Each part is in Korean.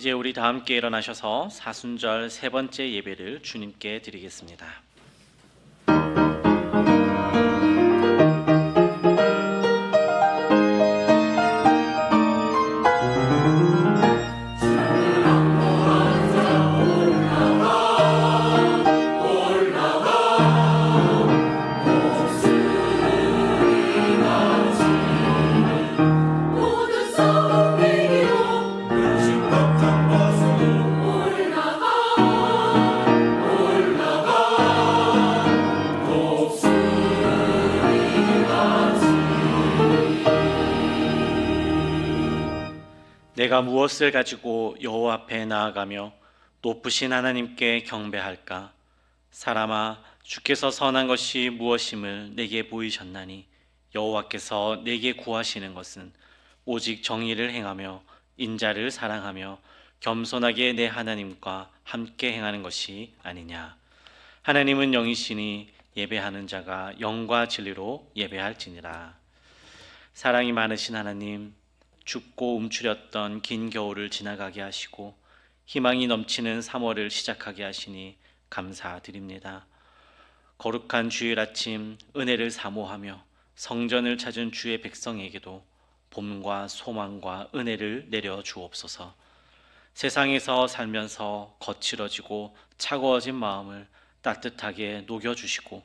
이제 우리 다 함께 일어나셔서 사순절 세 번째 예배를 주님께 드리겠습니다. 내가 무엇을 가지고 여호와 앞에 나아가며 높으신 하나님께 경배할까? 사람아, 주께서 선한 것이 무엇임을 내게 보이셨나니 여호와께서 내게 구하시는 것은 오직 정의를 행하며 인자를 사랑하며 겸손하게 내 하나님과 함께 행하는 것이 아니냐. 하나님은 영이시니 예배하는 자가 영과 진리로 예배할지니라. 사랑이 많으신 하나님, 춥고 움츠렸던 긴 겨울을 지나가게 하시고 희망이 넘치는 3월을 시작하게 하시니 감사드립니다. 거룩한 주일 아침 은혜를 사모하며 성전을 찾은 주의 백성에게도 봄과 소망과 은혜를 내려 주옵소서. 세상에서 살면서 거칠어지고 차가워진 마음을 따뜻하게 녹여주시고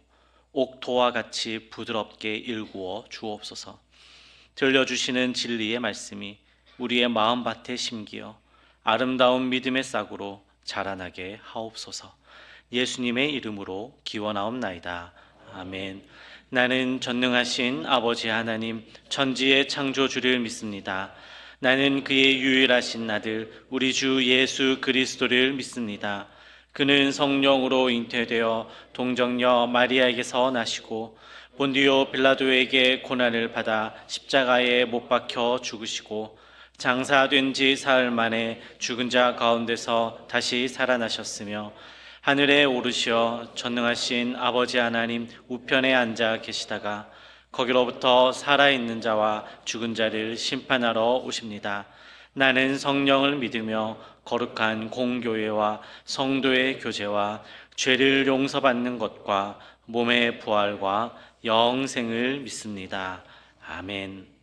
옥토와 같이 부드럽게 일구어 주옵소서. 들려주시는 진리의 말씀이 우리의 마음밭에 심기어 아름다운 믿음의 싹으로 자라나게 하옵소서. 예수님의 이름으로 기원하옵나이다. 아멘. 나는 전능하신 아버지 하나님 천지의 창조주를 믿습니다. 나는 그의 유일하신 아들 우리 주 예수 그리스도를 믿습니다. 그는 성령으로 잉태되어 동정녀 마리아에게서 나시고 본디오 빌라도에게 고난을 받아 십자가에 못 박혀 죽으시고 장사된 지 사흘 만에 죽은 자 가운데서 다시 살아나셨으며 하늘에 오르시어 전능하신 아버지 하나님 우편에 앉아 계시다가 거기로부터 살아있는 자와 죽은 자를 심판하러 오십니다. 나는 성령을 믿으며 거룩한 공교회와 성도의 교제와 죄를 용서받는 것과 몸의 부활과 영생을 믿습니다. 아멘.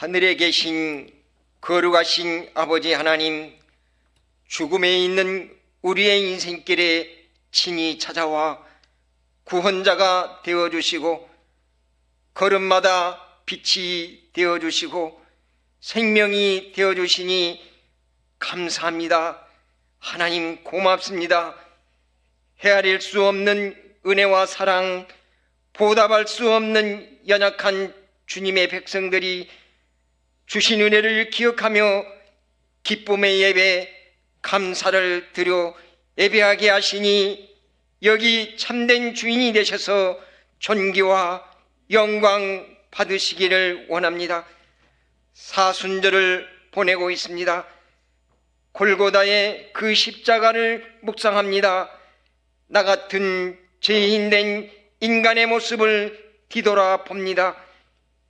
하늘에 계신 거룩하신 아버지 하나님, 죽음에 있는 우리의 인생길에 친히 찾아와 구원자가 되어주시고 걸음마다 빛이 되어주시고 생명이 되어주시니 감사합니다. 하나님 고맙습니다. 헤아릴 수 없는 은혜와 사랑, 보답할 수 없는 연약한 주님의 백성들이 주신 은혜를 기억하며 기쁨의 예배, 감사를 드려 예배하게 하시니 여기 참된 주인이 되셔서 존귀와 영광 받으시기를 원합니다. 사순절을 보내고 있습니다. 골고다의 그 십자가를 묵상합니다. 나 같은 죄인된 인간의 모습을 뒤돌아 봅니다.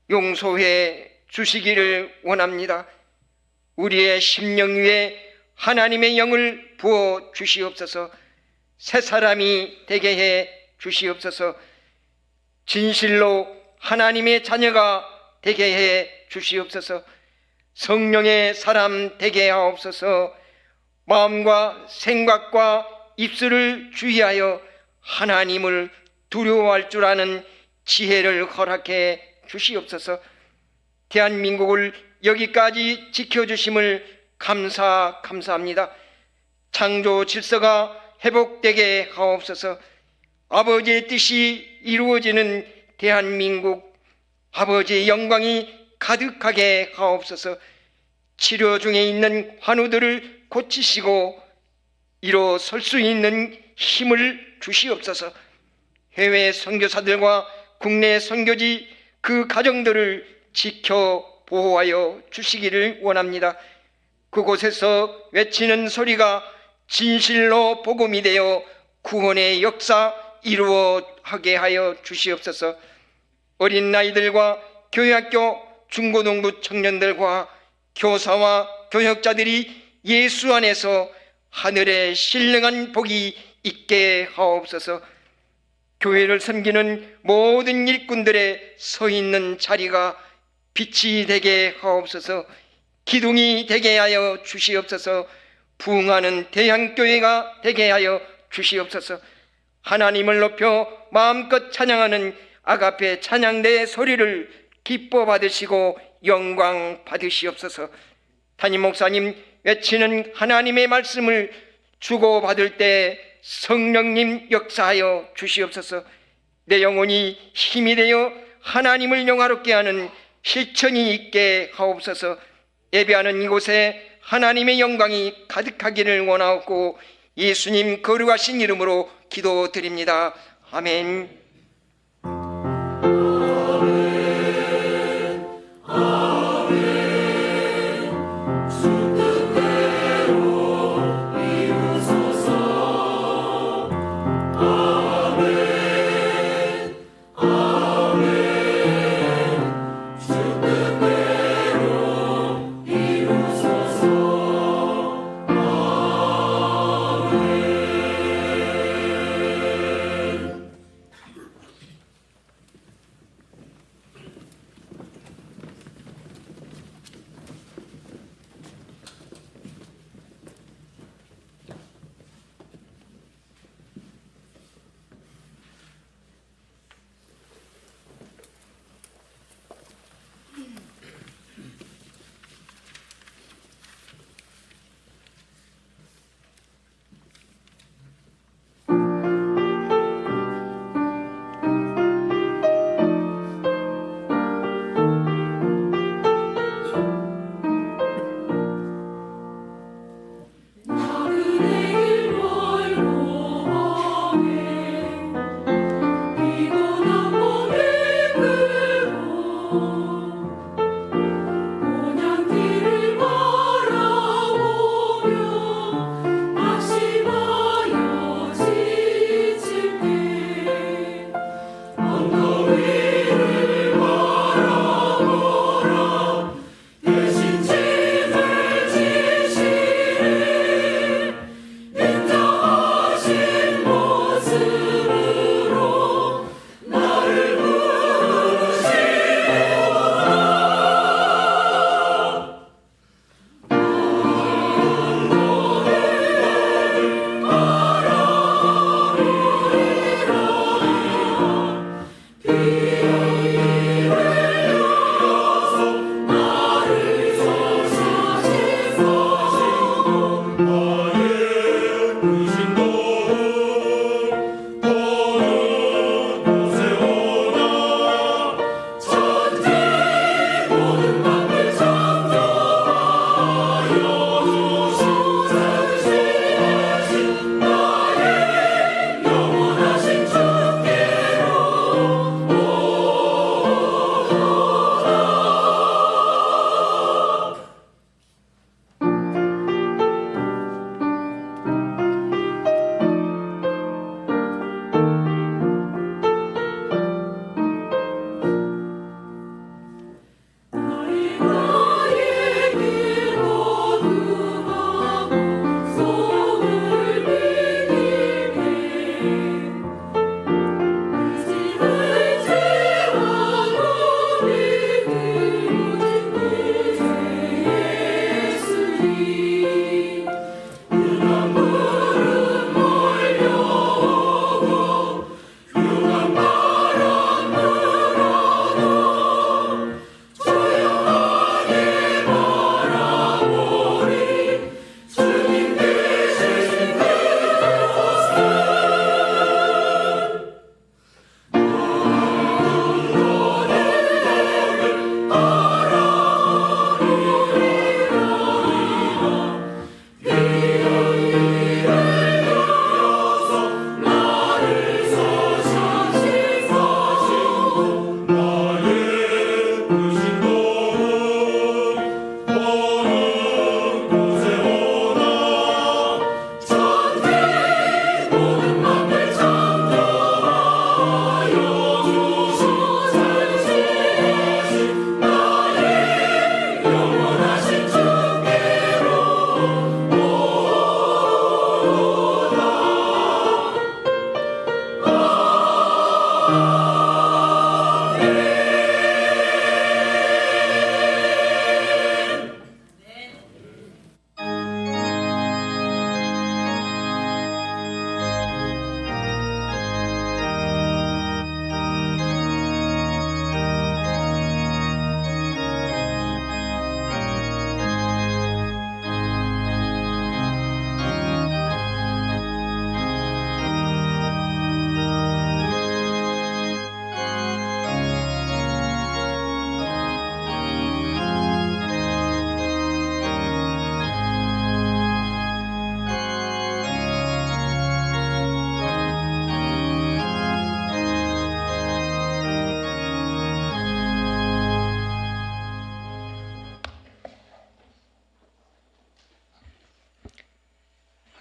용서해 주시기를 원합니다. 우리의 심령 위에 하나님의 영을 부어 주시옵소서. 새 사람이 되게 해 주시옵소서. 진실로 하나님의 자녀가 되게 해 주시옵소서. 성령의 사람 되게 하옵소서. 마음과 생각과 입술을 주의하여 하나님을 두려워할 줄 아는 지혜를 허락해 주시옵소서. 대한민국을 여기까지 지켜주심을 감사합니다. 창조 질서가 회복되게 하옵소서. 아버지의 뜻이 이루어지는 대한민국, 아버지의 영광이 가득하게 하옵소서. 치료 중에 있는 환우들을 고치시고 일어설 수 있는 힘을 주시옵소서. 해외 선교사들과 국내 선교지 그 가정들을 지켜 보호하여 주시기를 원합니다. 그곳에서 외치는 소리가 진실로 복음이 되어 구원의 역사 이루어하게 하여 주시옵소서. 어린 아이들과 교회학교 중고등부 청년들과 교사와 교역자들이 예수 안에서 하늘의 신령한 복이 있게 하옵소서. 교회를 섬기는 모든 일꾼들의 서 있는 자리가 빛이 되게 하옵소서. 기둥이 되게 하여 주시옵소서. 부흥하는 대향교회가 되게 하여 주시옵소서. 하나님을 높여 마음껏 찬양하는 아가페 찬양대의 소리를 기뻐 받으시고 영광 받으시옵소서. 담임 목사님 외치는 하나님의 말씀을 주고받을 때 성령님 역사하여 주시옵소서. 내 영혼이 힘이 되어 하나님을 영화롭게 하는 실천이 있게 하옵소서. 예배하는 이곳에 하나님의 영광이 가득하기를 원하옵고 예수님 거룩하신 이름으로 기도드립니다. 아멘.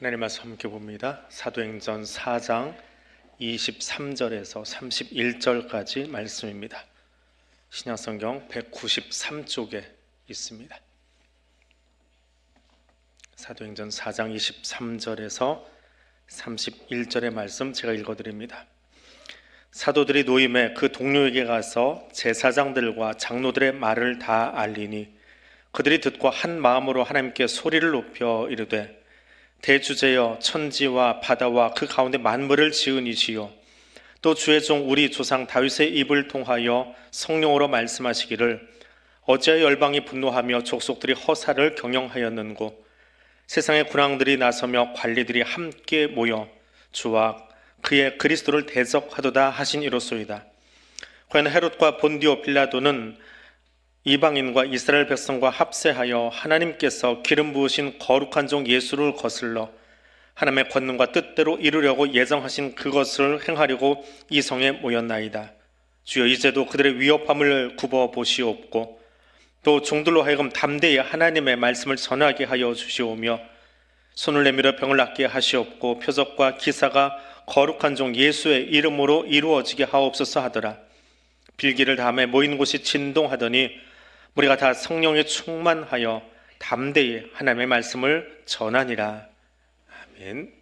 하나님 말씀 함께 봅니다. 사도행전 4장 23절에서 31절까지 말씀입니다. 신약성경 193쪽에 있습니다. 사도행전 4장 23절에서 31절의 말씀 제가 읽어드립니다. 사도들이 노임에 그 동료에게 가서 제사장들과 장로들의 말을 다 알리니 그들이 듣고 한 마음으로 하나님께 소리를 높여 이르되 대주제여 천지와 바다와 그 가운데 만물을 지은 이시여 또 주의 종 우리 조상 다윗의 입을 통하여 성령으로 말씀하시기를 어찌하여 열방이 분노하며 족속들이 허사를 경영하였는고 세상의 군왕들이 나서며 관리들이 함께 모여 주와 그의 그리스도를 대적하도다 하신 이로소이다. 과연 헤롯과 본디오 빌라도는 이방인과 이스라엘 백성과 합세하여 하나님께서 기름 부으신 거룩한 종 예수를 거슬러 하나님의 권능과 뜻대로 이루려고 예정하신 그것을 행하려고 이 성에 모였나이다. 주여 이제도 그들의 위협함을 굽어 보시옵고 또 종들로 하여금 담대히 하나님의 말씀을 전하게 하여 주시오며 손을 내밀어 병을 낫게 하시옵고 표적과 기사가 거룩한 종 예수의 이름으로 이루어지게 하옵소서 하더라. 빌기를 다음에 모인 곳이 진동하더니 우리가 다 성령에 충만하여 담대히 하나님의 말씀을 전하니라. 아멘.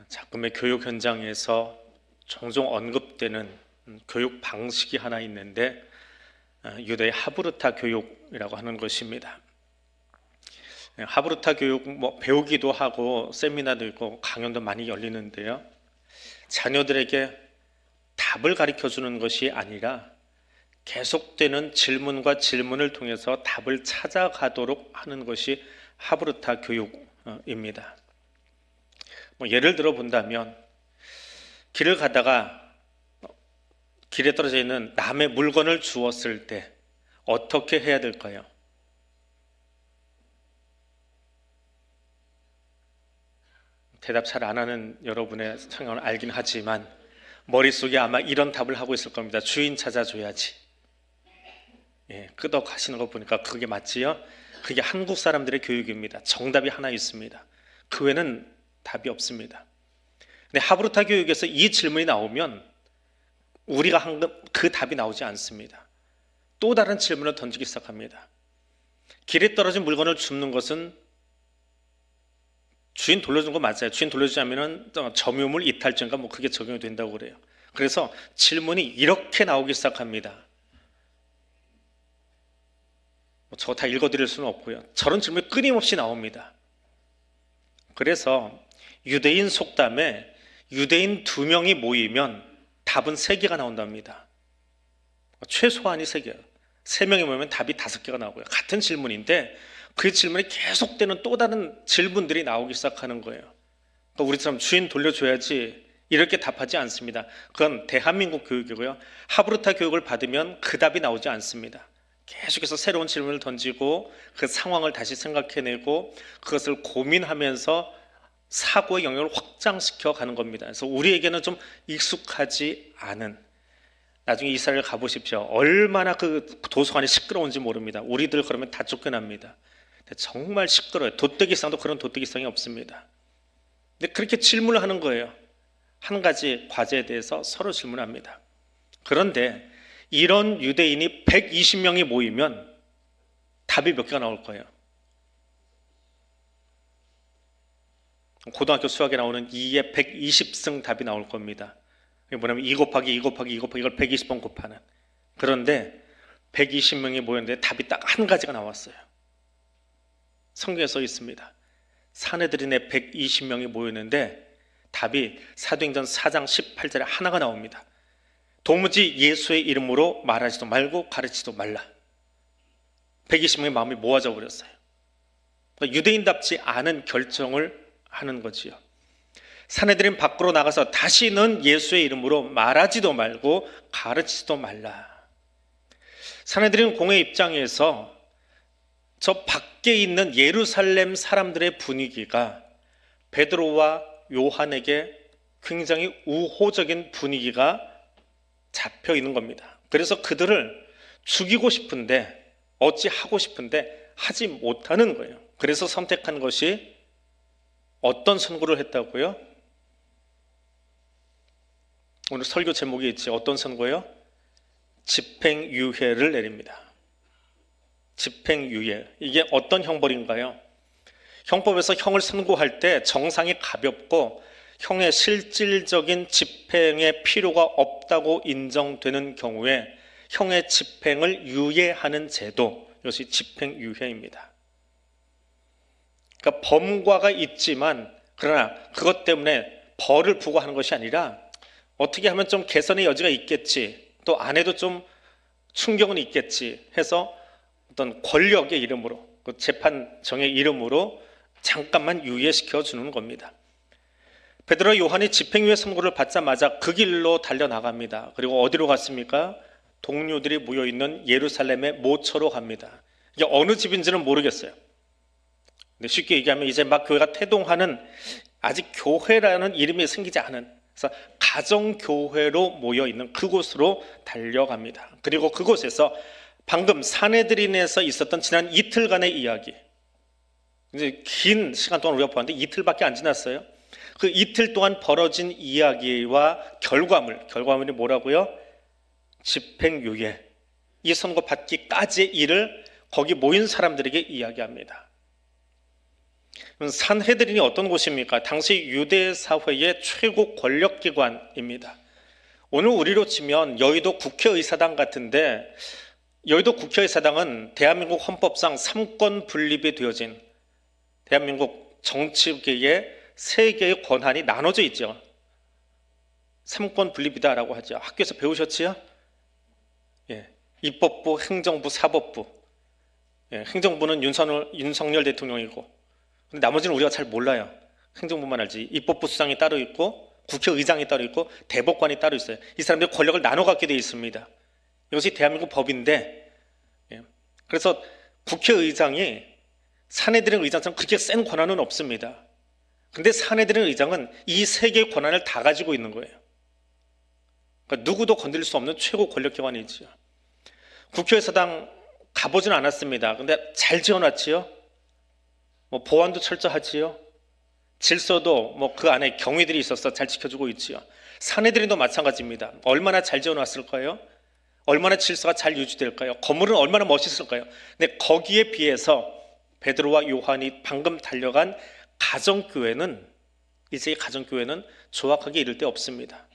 작금의 교육 현장에서 종종 언급되는 교육 방식이 하나 있는데 유대의 하브르타 교육이라고 하는 것입니다. 하브르타 교육 배우기도 하고 세미나도 있고 강연도 많이 열리는데요. 자녀들에게 답을 가르쳐 주는 것이 아니라 계속되는 질문과 질문을 통해서 답을 찾아가도록 하는 것이 하브르타 교육입니다. 예를 들어 본다면 길을 가다가 길에 떨어져 있는 남의 물건을 주웠을 때 어떻게 해야 될까요? 대답 잘 안 하는 여러분의 성향을 알긴 하지만 머릿속에 아마 이런 답을 하고 있을 겁니다. 주인 찾아줘야지. 끄덕하시는 거 보니까 그게 맞지요? 그게 한국 사람들의 교육입니다. 정답이 하나 있습니다. 그 외에는 답이 없습니다. 근데 하브르타 교육에서 이 질문이 나오면 우리가 한 그 답이 나오지 않습니다. 또 다른 질문을 던지기 시작합니다. 길에 떨어진 물건을 줍는 것은 주인 돌려준 거 맞아요. 주인 돌려주지 않으면 점유물 이탈죄인가 그게 적용이 된다고 그래요. 그래서 질문이 이렇게 나오기 시작합니다. 저거 다 읽어드릴 수는 없고요. 저런 질문이 끊임없이 나옵니다. 그래서 유대인 속담에 유대인 2명이 모이면 답은 3개가 나온답니다. 최소한이 3개예요. 3명이 모이면 답이 5개가 나오고요. 같은 질문인데 그 질문이 계속되는 또 다른 질문들이 나오기 시작하는 거예요. 그러니까 우리처럼 주인 돌려줘야지 이렇게 답하지 않습니다. 그건 대한민국 교육이고요. 하브르타 교육을 받으면 그 답이 나오지 않습니다. 계속해서 새로운 질문을 던지고 그 상황을 다시 생각해내고 그것을 고민하면서 사고의 영역을 확장시켜 가는 겁니다. 그래서 우리에게는 좀 익숙하지 않은, 나중에 이스라엘 가보십시오. 얼마나 그 도서관이 시끄러운지 모릅니다. 우리들 그러면 다 쫓겨납니다. 정말 시끄러워요. 도떼기상도 그런 도떼기상이 없습니다. 근데 그렇게 질문을 하는 거예요. 한 가지 과제에 대해서 서로 질문합니다. 그런데 이런 유대인이 120명이 모이면 답이 몇 개가 나올 거예요? 고등학교 수학에 나오는 2의 120승 답이 나올 겁니다. 이게 뭐냐면 2 곱하기 2 곱하기 2 곱하기 이걸 120번 곱하는. 그런데 120명이 모였는데 답이 딱 한 가지가 나왔어요. 성경에 써 있습니다. 사내들인의 120명이 모였는데 답이 사도행전 4장 18절에 하나가 나옵니다. 도무지 예수의 이름으로 말하지도 말고 가르치지도 말라. 120명의 마음이 모아져 버렸어요. 그러니까 유대인답지 않은 결정을 하는 거지요. 사내들인 밖으로 나가서 다시는 예수의 이름으로 말하지도 말고 가르치지도 말라. 사내들인 공회 입장에서 저 밖에 있는 예루살렘 사람들의 분위기가 베드로와 요한에게 굉장히 우호적인 분위기가 잡혀 있는 겁니다. 그래서 그들을 죽이고 싶은데 어찌하고 싶은데 하지 못하는 거예요. 그래서 선택한 것이 어떤 선고를 했다고요? 오늘 설교 제목이 있지. 어떤 선고예요? 집행유예를 내립니다. 집행유예. 이게 어떤 형벌인가요? 형법에서 형을 선고할 때 정상이 가볍고 형의 실질적인 집행의 필요가 없다고 인정되는 경우에 형의 집행을 유예하는 제도, 이것이 집행유예입니다. 그러니까 범과가 있지만 그러나 그것 때문에 벌을 부과하는 것이 아니라 어떻게 하면 좀 개선의 여지가 있겠지, 또 안 해도 좀 충격은 있겠지 해서 어떤 권력의 이름으로, 그 재판정의 이름으로 잠깐만 유예시켜 주는 겁니다. 베드로 요한이 집행유예 선고를 받자마자 그 길로 달려나갑니다. 그리고 어디로 갔습니까? 동료들이 모여있는 예루살렘의 모처로 갑니다. 이게 어느 집인지는 모르겠어요. 근데 쉽게 얘기하면 이제 막 교회가 태동하는, 아직 교회라는 이름이 생기지 않은, 그래서 가정교회로 모여있는 그곳으로 달려갑니다. 그리고 그곳에서 방금 사내들인에서 있었던 지난 이틀간의 이야기, 이제 긴 시간 동안 우리가 보았는데 이틀밖에 안 지났어요. 그 이틀 동안 벌어진 이야기와 결과물이 뭐라고요? 집행유예, 이 선고 받기까지의 일을 거기 모인 사람들에게 이야기합니다. 산헤드린이 어떤 곳입니까? 당시 유대 사회의 최고 권력기관입니다. 오늘 우리로 치면 여의도 국회의사당 같은데, 여의도 국회의사당은 대한민국 헌법상 3권 분립이 되어진 대한민국 정치계의 3개의 권한이 나눠져 있죠. 3권 분립이다라고 하죠. 학교에서 배우셨지요? 입법부, 행정부, 사법부. 행정부는 윤석열 대통령이고 근데 나머지는 우리가 잘 몰라요. 행정부만 알지. 입법부 수장이 따로 있고 국회의장이 따로 있고 대법관이 따로 있어요. 이 사람들이 권력을 나눠 갖게 되어 있습니다. 이것이 대한민국 법인데, 그래서 국회의장이 사내들인 의장처럼 그렇게 센 권한은 없습니다. 근데 사내들인 의장은 이 세 개의 권한을 다 가지고 있는 거예요. 그러니까 누구도 건드릴 수 없는 최고 권력기관이지요. 국회의사당 가보진 않았습니다. 근데 잘 지어놨지요. 뭐 보안도 철저하지요. 질서도 뭐 그 안에 경위들이 있어서 잘 지켜주고 있지요. 사내들인도 마찬가지입니다. 얼마나 잘 지어놨을까요? 얼마나 질서가 잘 유지될까요? 건물은 얼마나 멋있을까요? 근데 거기에 비해서 베드로와 요한이 방금 달려간 가정교회는, 이제 가정교회는 조악하게 이를 데 없습니다.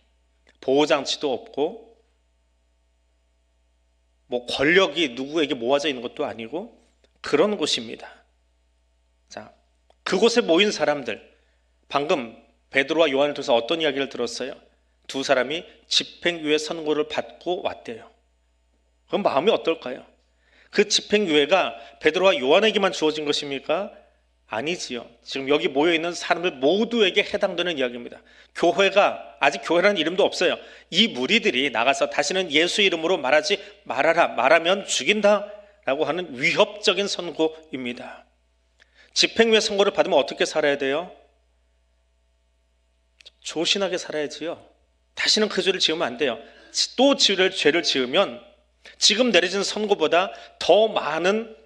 보호장치도 없고 뭐 권력이 누구에게 모아져 있는 것도 아니고 그런 곳입니다. 자, 그곳에 모인 사람들, 방금 베드로와 요한을 통해서 어떤 이야기를 들었어요? 두 사람이 집행유예 선고를 받고 왔대요. 그럼 마음이 어떨까요? 그 집행유예가 베드로와 요한에게만 주어진 것입니까? 아니지요. 지금 여기 모여있는 사람들 모두에게 해당되는 이야기입니다. 교회가, 아직 교회라는 이름도 없어요. 이 무리들이 나가서 다시는 예수 이름으로 말하지 말아라, 말하면 죽인다 라고 하는 위협적인 선고입니다. 집행유예 선고를 받으면 어떻게 살아야 돼요? 조신하게 살아야지요. 다시는 그 죄를 지으면 안 돼요. 또 죄를 지으면 지금 내려진 선고보다 더 많은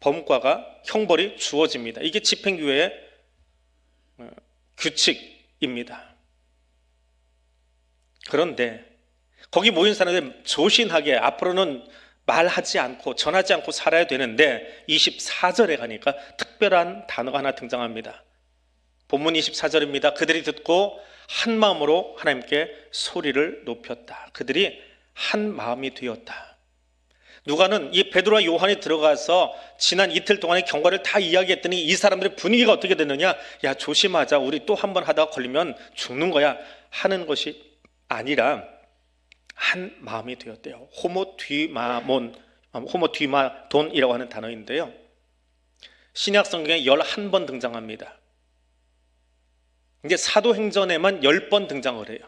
범과가 형벌이 주어집니다. 이게 집행유예의 규칙입니다. 그런데 거기 모인 사람들 조신하게 앞으로는 말하지 않고 전하지 않고 살아야 되는데 24절에 가니까 특별한 단어가 하나 등장합니다. 본문 24절입니다. 그들이 듣고 한 마음으로 하나님께 소리를 높였다. 그들이 한 마음이 되었다. 누가는 이 베드로와 요한이 들어가서 지난 이틀 동안의 경과를 다 이야기했더니 이 사람들의 분위기가 어떻게 됐느냐? 야, 조심하자. 우리 또 한 번 하다가 걸리면 죽는 거야 하는 것이 아니라 한 마음이 되었대요. 호모뒤마돈이라고 하는 단어인데요. 신약 성경에 11번 등장합니다. 이게 사도행전에만 10번 등장을 해요.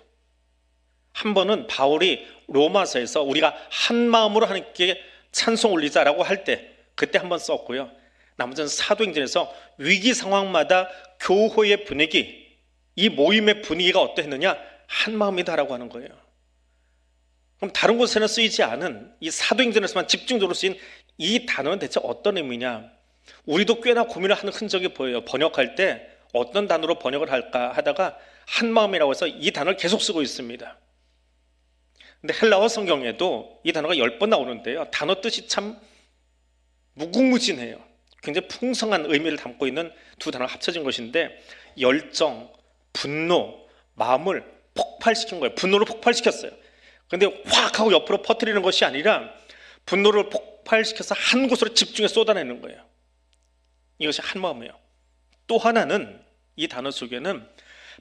한 번은 바울이 로마서에서 우리가 한 마음으로 하나님께 찬송 올리자라고 할 때 그때 한 번 썼고요. 나머지는 사도행전에서 위기 상황마다 교회의 분위기, 이 모임의 분위기가 어떠했느냐? 한 마음이다라고 하는 거예요. 그럼 다른 곳에는 쓰이지 않은 이 사도행전에서만 집중적으로 쓰인 이 단어는 대체 어떤 의미냐? 우리도 꽤나 고민을 하는 흔적이 보여요. 번역할 때 어떤 단어로 번역을 할까 하다가 한 마음이라고 해서 이 단어를 계속 쓰고 있습니다. 근데 헬라어 성경에도 이 단어가 10번 나오는데요. 단어 뜻이 참 무궁무진해요. 굉장히 풍성한 의미를 담고 있는 두 단어가 합쳐진 것인데 열정, 분노, 마음을 폭발시킨 거예요. 분노를 폭발시켰어요. 근데 확 하고 옆으로 퍼뜨리는 것이 아니라 분노를 폭발시켜서 한 곳으로 집중해 쏟아내는 거예요. 이것이 한 마음이에요. 또 하나는 이 단어 속에는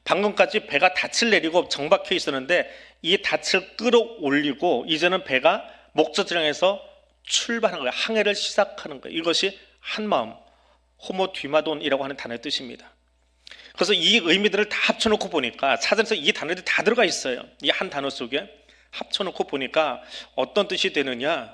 방금까지 배가 닻을 내리고 정박해 있었는데 이 닻을 끌어올리고 이제는 배가 목적지를 향해서 출발한 거예요. 항해를 시작하는 거예요. 이것이 한마음, 호모뒤마돈이라고 하는 단어의 뜻입니다. 그래서 이 의미들을 다 합쳐놓고 보니까 사전에서 이 단어들이 다 들어가 있어요. 이 한 단어 속에 합쳐놓고 보니까 어떤 뜻이 되느냐?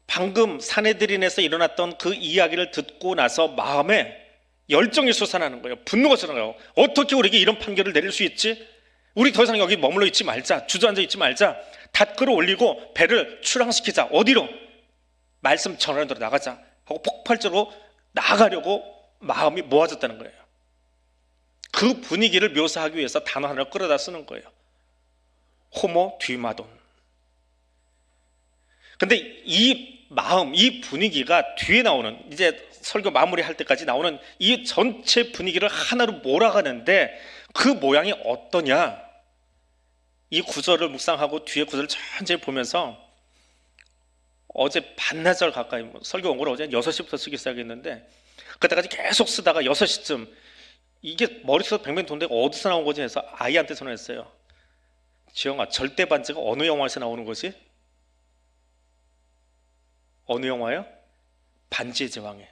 방금 사내들인에서 일어났던 그 이야기를 듣고 나서 마음에 열정이 솟아나는 거예요. 분노가 솟아나요. 어떻게 우리에게 이런 판결을 내릴 수 있지? 우리 더 이상 여기 머물러 있지 말자. 주저앉아 있지 말자. 닷 끌어올리고 배를 출항시키자. 어디로? 말씀 전하는 데로 나가자 하고 폭발적으로 나가려고 마음이 모아졌다는 거예요. 그 분위기를 묘사하기 위해서 단어 하나를 끌어다 쓰는 거예요. 호모뒤마돈. 근데 이 마음, 이 분위기가 뒤에 나오는, 이제 설교 마무리할 때까지 나오는 이 전체 분위기를 하나로 몰아가는데 그 모양이 어떠냐? 이 구절을 묵상하고 뒤에 구절을 천천히 보면서 어제 반나절 가까이 설교 원고를 어제 6시부터 쓰기 시작했는데 그때까지 계속 쓰다가 6시쯤 이게 머릿속에 뱅뱅 도는데 어디서 나온 거지 해서 아이한테 전화했어요. 지영아, 절대 반지가 어느 영화에서 나오는 거지? 어느 영화요? 반지의 제왕에.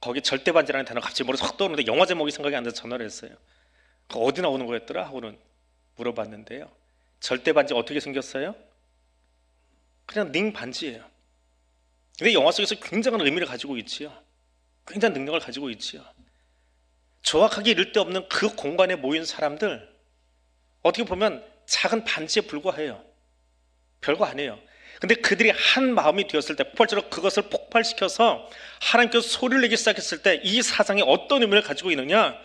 거기 절대 반지라는 단어가 갑자기 머리에 확 떠오르는데 영화 제목이 생각이 안 나서 전화를 했어요. 그거 어디 나오는 거였더라 하고는 물어봤는데요. 절대 반지가 어떻게 생겼어요? 그냥 링 반지예요. 근데 영화 속에서 굉장한 의미를 가지고 있지요. 굉장한 능력을 가지고 있지요. 정확하게 이를 데 없는 그 공간에 모인 사람들, 어떻게 보면 작은 반지에 불과해요. 별거 아니에요. 근데 그들이 한 마음이 되었을 때, 폭발적으로 그것을 폭발시켜서 하나님께서 소리를 내기 시작했을 때 이 사상이 어떤 의미를 가지고 있느냐,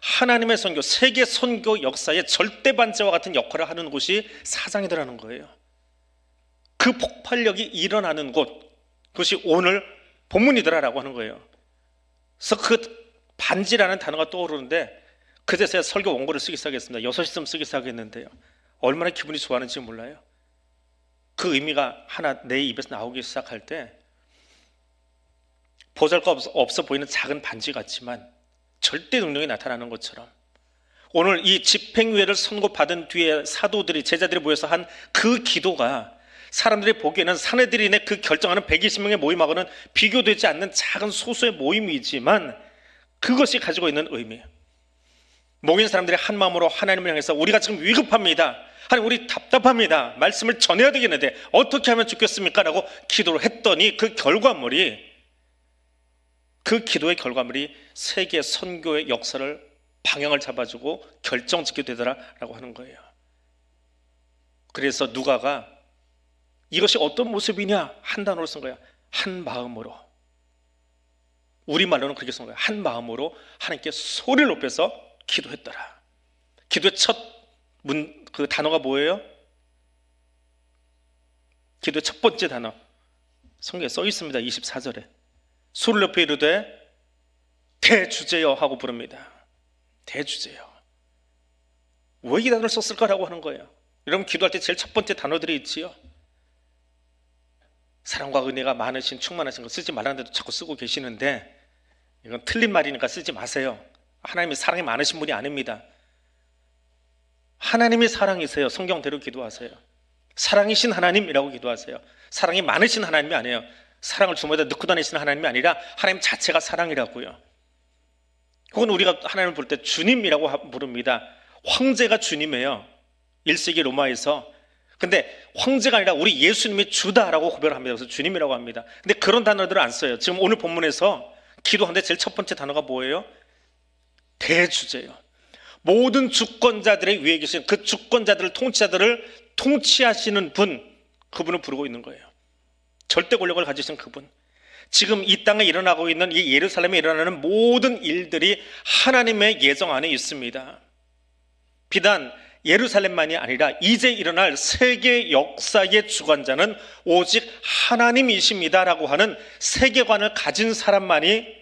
하나님의 선교, 세계 선교 역사의 절대 반지와 같은 역할을 하는 곳이 사장이더라는 거예요. 그 폭발력이 일어나는 곳, 그것이 오늘 본문이더라라고 하는 거예요. 그래서 그 반지라는 단어가 떠오르는데 그제서야 설교 원고를 쓰기 시작했습니다. 6시쯤 쓰기 시작했는데요. 얼마나 기분이 좋아하는지 몰라요. 그 의미가 하나 내 입에서 나오기 시작할 때 보잘것없어 보이는 작은 반지 같지만 절대 능력이 나타나는 것처럼, 오늘 이 집행유예를 선고받은 뒤에 사도들이, 제자들이 모여서 한 그 기도가 사람들이 보기에는 사내들인의 그 결정하는 120명의 모임하고는 비교되지 않는 작은 소수의 모임이지만 그것이 가지고 있는 의미, 모인 사람들이 한 마음으로 하나님을 향해서 우리가 지금 위급합니다, 하나님 우리 답답합니다, 말씀을 전해야 되겠는데 어떻게 하면 좋겠습니까? 라고 기도를 했더니 그 기도의 결과물이 세계 선교의 역사를 방향을 잡아주고 결정짓게 되더라라고 하는 거예요. 그래서 누가가 이것이 어떤 모습이냐 한 단어로 쓴 거야. 한 마음으로. 우리말로는 그렇게 쓴 거야. 한 마음으로 하나님께 소리를 높여서 기도했더라. 기도의 그 단어가 뭐예요? 기도의 첫 번째 단어, 성경에 써 있습니다. 24절에 소리를 높여 이르되 대주제여 하고 부릅니다. 대주제여. 왜 이 단어를 썼을까라고 하는 거예요. 여러분, 기도할 때 제일 첫 번째 단어들이 있지요. 사랑과 은혜가 많으신, 충만하신 거 쓰지 말라는데도 자꾸 쓰고 계시는데 이건 틀린 말이니까 쓰지 마세요. 하나님이 사랑이 많으신 분이 아닙니다. 하나님이 사랑이세요. 성경대로 기도하세요. 사랑이신 하나님이라고 기도하세요. 사랑이 많으신 하나님이 아니에요. 사랑을 주머니에 넣고 다니시는 하나님이 아니라 하나님 자체가 사랑이라고요. 그건 우리가 하나님을 볼 때 주님이라고 부릅니다. 황제가 주님이에요. 1세기 로마에서. 근데 황제가 아니라 우리 예수님이 주다라고 구별을 합니다. 그래서 주님이라고 합니다. 근데 그런 단어들을 안 써요. 지금 오늘 본문에서 기도하는데 제일 첫 번째 단어가 뭐예요? 대주제요. 모든 주권자들의 위에 계신 그 주권자들을, 통치자들을 통치하시는 분, 그분을 부르고 있는 거예요. 절대 권력을 가지신 그분. 지금 이 땅에 일어나고 있는, 이 예루살렘에 일어나는 모든 일들이 하나님의 예정 안에 있습니다. 비단 예루살렘만이 아니라 이제 일어날 세계 역사의 주관자는 오직 하나님이십니다라고 하는 세계관을 가진 사람만이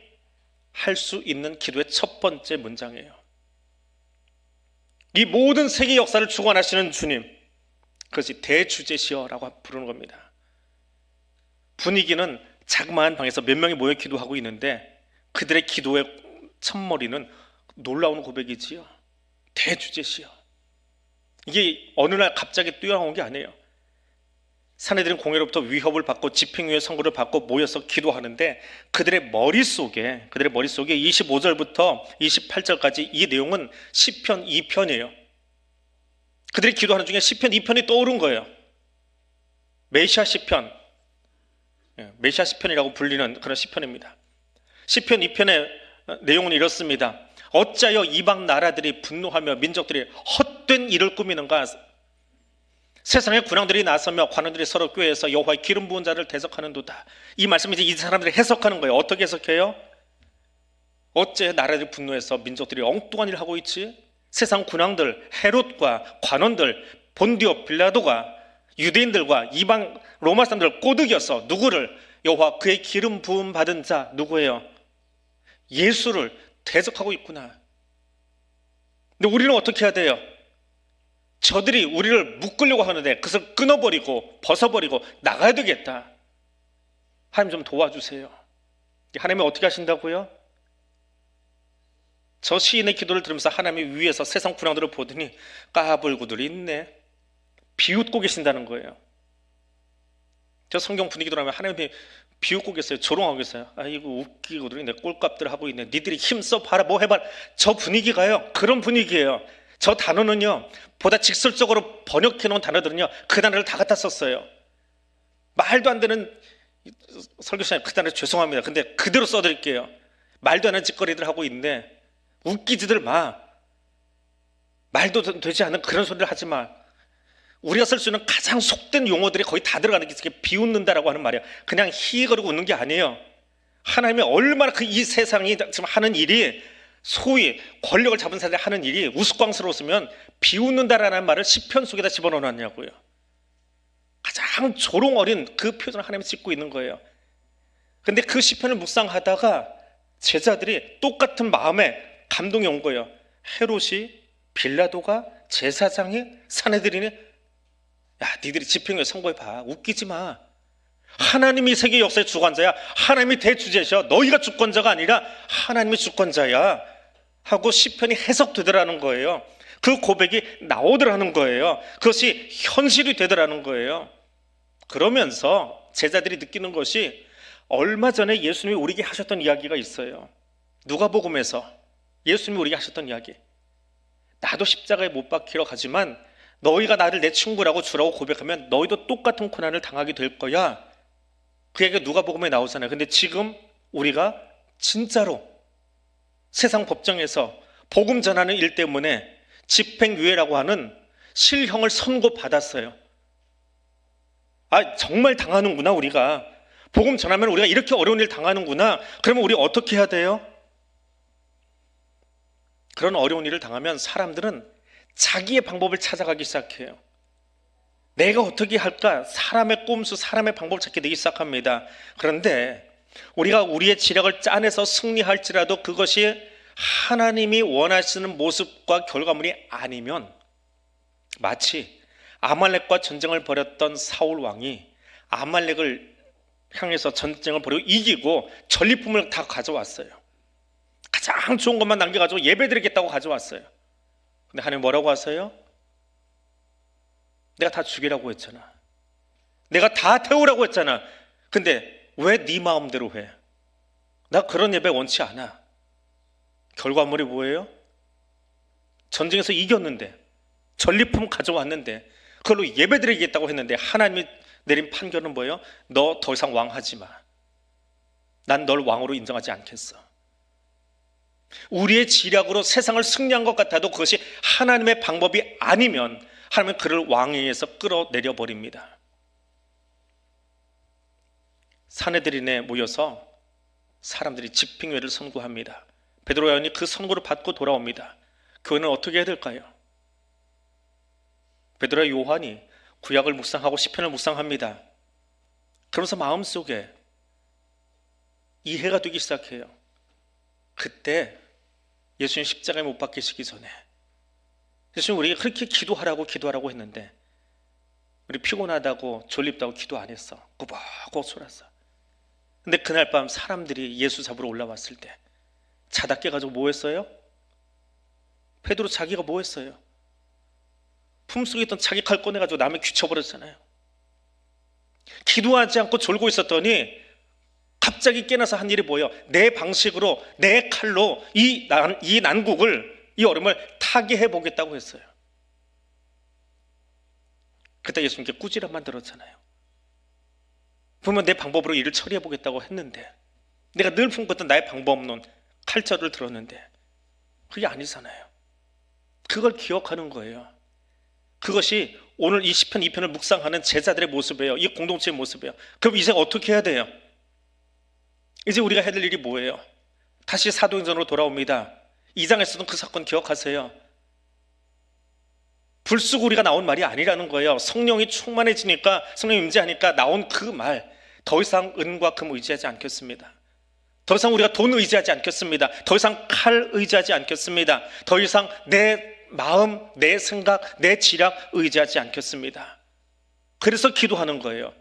할 수 있는 기도의 첫 번째 문장이에요. 이 모든 세계 역사를 주관하시는 주님, 그것이 대주제시여라고 부르는 겁니다. 분위기는 자그마한 방에서 몇 명이 모여 기도하고 있는데 그들의 기도의 첫머리는 놀라운 고백이지요. 대주제시여. 이게 어느 날 갑자기 뛰어나온 게 아니에요. 사내들은 공회로부터 위협을 받고 집행유예 선고를 받고 모여서 기도하는데 그들의 머릿속에 25절부터 28절까지 이 내용은 시편 2편이에요. 그들이 기도하는 중에 시편 2편이 떠오른 거예요. 메시아 시편, 메시아 시편이라고 불리는 그런 시편입니다. 시편 2편의 내용은 이렇습니다. 어찌하여 이방 나라들이 분노하며 민족들이 헛된 일을 꾸미는가? 세상의 군왕들이 나서며 관원들이 서로 꾀해서 여호와의 기름 부은 자를 대적하는도다. 이 말씀을 이제 이 사람들이 해석하는 거예요. 어떻게 해석해요? 어째 나라들이 분노해서 민족들이 엉뚱한 일을 하고 있지? 세상 군왕들, 헤롯과 관원들, 본디오 빌라도가 유대인들과 이방 로마 사람들을 꼬드겨서 누구를? 여호와 그의 기름 부음 받은 자 누구예요? 예수를 대적하고 있구나. 근데 우리는 어떻게 해야 돼요? 저들이 우리를 묶으려고 하는데 그것을 끊어버리고 벗어버리고 나가야 되겠다. 하나님 좀 도와주세요. 하나님이 어떻게 하신다고요? 저 시인의 기도를 들으면서 하나님이 위에서 세상 군왕들을 보더니 까불고들이 있네. 비웃고 계신다는 거예요. 저 성경 분위기로 하면 하나님이 비웃고 계세요. 조롱하고 계세요. 아이고 웃기고들이 내 꼴값들 하고 있네. 니들이 힘써 봐라 뭐 해봐라. 저 분위기가요. 그런 분위기예요. 저 단어는요. 보다 직설적으로 번역해 놓은 단어들은요. 그 단어를 다 갖다 썼어요. 말도 안 되는 설교사님 그 단어 죄송합니다. 근데 그대로 써드릴게요. 말도 안 되는 짓거리들 하고 있는데 웃기지들 마. 말도 되지 않는 그런 소리를 하지 마. 우리가 쓸 수 있는 가장 속된 용어들이 거의 다 들어가는 게 비웃는다라고 하는 말이에요. 그냥 히거리고 웃는 게 아니에요. 하나님이 얼마나 이 세상이 지금 하는 일이 소위 권력을 잡은 사람들이 하는 일이 우스꽝스러웠으면 비웃는다라는 말을 시편 속에다 집어넣어놨냐고요. 가장 조롱 어린 그 표현을 하나님이 짓고 있는 거예요. 근데 그 시편을 묵상하다가 제자들이 똑같은 마음에 감동이 온 거예요. 헤롯이, 빌라도가, 제사장이, 사내들이니 야 니들이 집행유예 선고해봐. 웃기지 마. 하나님이 세계 역사의 주관자야. 하나님이 대주제셔. 너희가 주권자가 아니라 하나님이 주권자야 하고 시편이 해석되더라는 거예요. 그 고백이 나오더라는 거예요. 그것이 현실이 되더라는 거예요. 그러면서 제자들이 느끼는 것이 얼마 전에 예수님이 우리에게 하셨던 이야기가 있어요. 누가복음에서 예수님이 우리에게 하셨던 이야기. 나도 십자가에 못 박히러 가지만 너희가 나를 내 친구라고 주라고 고백하면 너희도 똑같은 고난을 당하게 될 거야. 그 얘기가 누가복음에 나오잖아요. 근데 지금 우리가 진짜로 세상 법정에서 복음 전하는 일 때문에 집행유예라고 하는 실형을 선고받았어요. 아 정말 당하는구나. 우리가 복음 전하면 우리가 이렇게 어려운 일 당하는구나. 그러면 우리 어떻게 해야 돼요? 그런 어려운 일을 당하면 사람들은 자기의 방법을 찾아가기 시작해요. 내가 어떻게 할까? 사람의 꼼수, 사람의 방법을 찾게 되기 시작합니다. 그런데 우리가 우리의 지략을 짜내서 승리할지라도 그것이 하나님이 원하시는 모습과 결과물이 아니면 마치 아말렉과 전쟁을 벌였던 사울 왕이 아말렉을 향해서 전쟁을 벌이고 이기고 전리품을 다 가져왔어요. 가장 좋은 것만 남겨가지고 예배드리겠다고 가져왔어요. 근데 하나님 뭐라고 하세요? 내가 다 죽이라고 했잖아. 내가 다 태우라고 했잖아. 근데 왜 네 마음대로 해? 나 그런 예배 원치 않아. 결과물이 뭐예요? 전쟁에서 이겼는데 전리품 가져왔는데 그걸로 예배드리겠다고 했는데 하나님이 내린 판결은 뭐예요? 너 더 이상 왕하지 마. 난 널 왕으로 인정하지 않겠어. 우리의 지략으로 세상을 승리한 것 같아도 그것이 하나님의 방법이 아니면 하나님은 그를 왕위에서 끌어내려 버립니다. 사내들인에 모여서 사람들이 집행유예를 선고합니다. 베드로 요한이 그 선고를 받고 돌아옵니다. 교회는 어떻게 해야 될까요? 베드로와 요한이 구약을 묵상하고 시편을 묵상합니다. 그러면서 마음속에 이해가 되기 시작해요. 그때 예수님 십자가에 못 박히시기 전에 예수님 우리에게 그렇게 기도하라고 했는데 우리 피곤하다고 졸립다고 기도 안 했어. 꾸벅꾸벅 졸았어. 근데 그날 밤 사람들이 예수 잡으러 올라왔을 때 자다 깨가지고 뭐 했어요? 베드로 자기가 뭐 했어요? 품속에 있던 자기 칼 꺼내가지고 남의 귀쳐버렸잖아요. 기도하지 않고 졸고 있었더니 갑자기 깨나서 한 일이 뭐예요? 내 방식으로 내 칼로 이 난국을 이 얼음을 타게 해보겠다고 했어요. 그때 예수님께 꾸지람만 들었잖아요. 보면 내 방법으로 일을 처리해보겠다고 했는데 내가 늘 품고있던 나의 방법론 칼자루를 들었는데 그게 아니잖아요. 그걸 기억하는 거예요. 그것이 오늘 이 시편 2편을 묵상하는 제자들의 모습이에요. 이 공동체의 모습이에요. 그럼 이제 어떻게 해야 돼요? 이제 우리가 해야 될 일이 뭐예요? 다시 사도행전으로 돌아옵니다. 2장에서도 그 사건 기억하세요. 불수구리가 나온 말이 아니라는 거예요. 성령이 충만해지니까, 성령이 임재하니까 나온 그 말, 더 이상 은과 금 의지하지 않겠습니다. 더 이상 우리가 돈 의지하지 않겠습니다. 더 이상 칼 의지하지 않겠습니다. 더 이상 내 마음, 내 생각, 내 지략 의지하지 않겠습니다. 그래서 기도하는 거예요.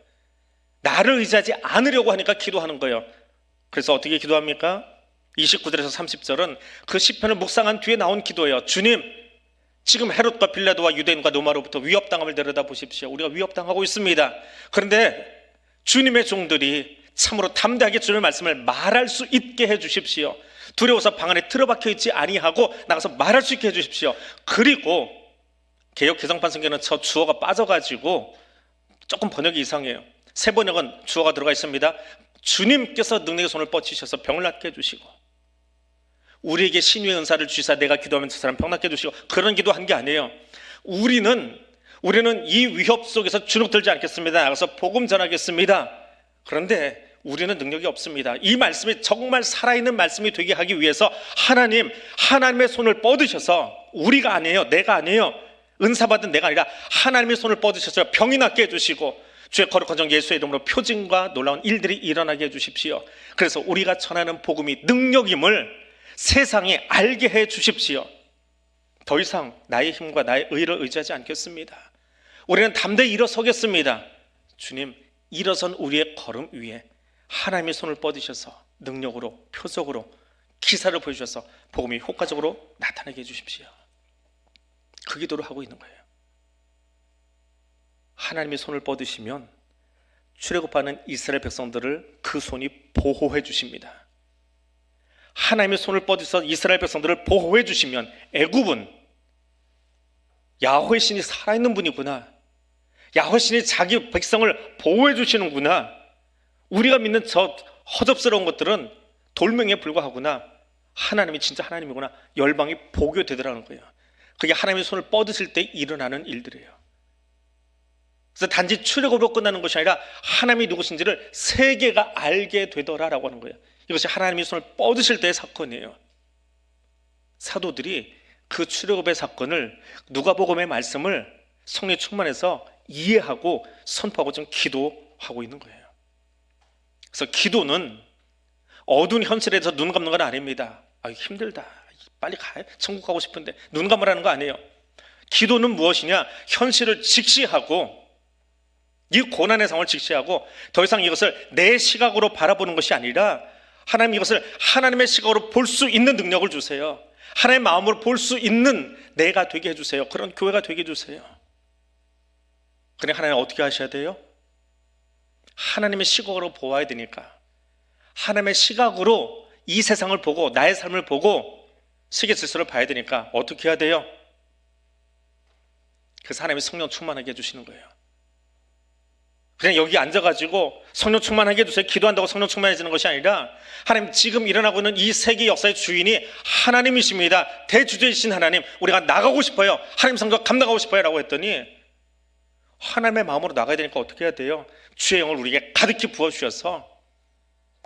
나를 의지하지 않으려고 하니까 기도하는 거예요. 그래서 어떻게 기도합니까? 29절에서 30절은 그 시편을 묵상한 뒤에 나온 기도예요. 주님, 지금 헤롯과 빌라도와 유대인과 로마로부터 위협당함을 내려다 보십시오. 우리가 위협당하고 있습니다. 그런데 주님의 종들이 참으로 담대하게 주님의 말씀을 말할 수 있게 해주십시오. 두려워서 방 안에 틀어박혀 있지 아니하고 나가서 말할 수 있게 해주십시오. 그리고 개역 개정판 성경은 저 주어가 빠져가지고 조금 번역이 이상해요. 새 번역은 주어가 들어가 있습니다. 주님께서 능력의 손을 뻗치셔서 병을 낫게 해주시고, 우리에게 신유의 은사를 주시사 내가 기도하면 저 사람 병 낫게 해주시고, 그런 기도한 게 아니에요. 우리는 이 위협 속에서 주눅 들지 않겠습니다. 나가서 복음 전하겠습니다. 그런데 우리는 능력이 없습니다. 이 말씀이 정말 살아있는 말씀이 되게 하기 위해서 하나님의 손을 뻗으셔서, 우리가 아니에요, 내가 아니에요, 은사 받은 내가 아니라 하나님의 손을 뻗으셔서 병이 낫게 해주시고 주의 거룩한 정 예수의 이름으로 표징과 놀라운 일들이 일어나게 해주십시오. 그래서 우리가 전하는 복음이 능력임을 세상에 알게 해주십시오. 더 이상 나의 힘과 나의 의를 의지하지 않겠습니다. 우리는 담대히 일어서겠습니다. 주님, 일어선 우리의 걸음 위에 하나님의 손을 뻗으셔서 능력으로, 표적으로, 기사를 보여주셔서 복음이 효과적으로 나타나게 해주십시오. 그 기도를 하고 있는 거예요. 하나님의 손을 뻗으시면 출애굽하는 이스라엘 백성들을 그 손이 보호해 주십니다. 하나님의 손을 뻗으셔서 이스라엘 백성들을 보호해 주시면 애굽은 야훼 신이 살아있는 분이구나, 야훼 신이 자기 백성을 보호해 주시는구나, 우리가 믿는 저 허접스러운 것들은 돌멩이에 불과하구나, 하나님이 진짜 하나님이구나, 열방이 보게 되더라는 거예요. 그게 하나님의 손을 뻗으실 때 일어나는 일들이에요. 그래서 단지 출애굽으로 끝나는 것이 아니라 하나님이 누구신지를 세계가 알게 되더라라고 하는 거예요. 이것이 하나님의 손을 뻗으실 때의 사건이에요. 사도들이 그 출애굽의 사건을, 누가복음의 말씀을 성령이 충만해서 이해하고 선포하고 좀 기도하고 있는 거예요. 그래서 기도는 어두운 현실에서 눈 감는 건 아닙니다. 힘들다, 빨리 가요, 천국 가고 싶은데, 눈 감으라는 거 아니에요. 기도는 무엇이냐? 현실을 직시하고, 이 고난의 상황을 직시하고 더 이상 이것을 내 시각으로 바라보는 것이 아니라 하나님, 이것을 하나님의 시각으로 볼 수 있는 능력을 주세요. 하나님의 마음으로 볼 수 있는 내가 되게 해주세요. 그런 교회가 되게 해주세요. 그래, 하나님 어떻게 하셔야 돼요? 하나님의 시각으로 보아야 되니까, 하나님의 시각으로 이 세상을 보고 나의 삶을 보고 세계 질서를 봐야 되니까 어떻게 해야 돼요? 그래서 하나님이 성령 충만하게 해주시는 거예요. 그냥 여기 앉아가지고 성령 충만하게 해주세요, 기도한다고 성령 충만해지는 것이 아니라, 하나님 지금 일어나고 있는 이 세계 역사의 주인이 하나님이십니다. 대주제이신 하나님, 우리가 나가고 싶어요, 하나님 성경 감당하고 싶어요 라고 했더니 하나님의 마음으로 나가야 되니까 어떻게 해야 돼요? 주의 영을 우리에게 가득히 부어주셔서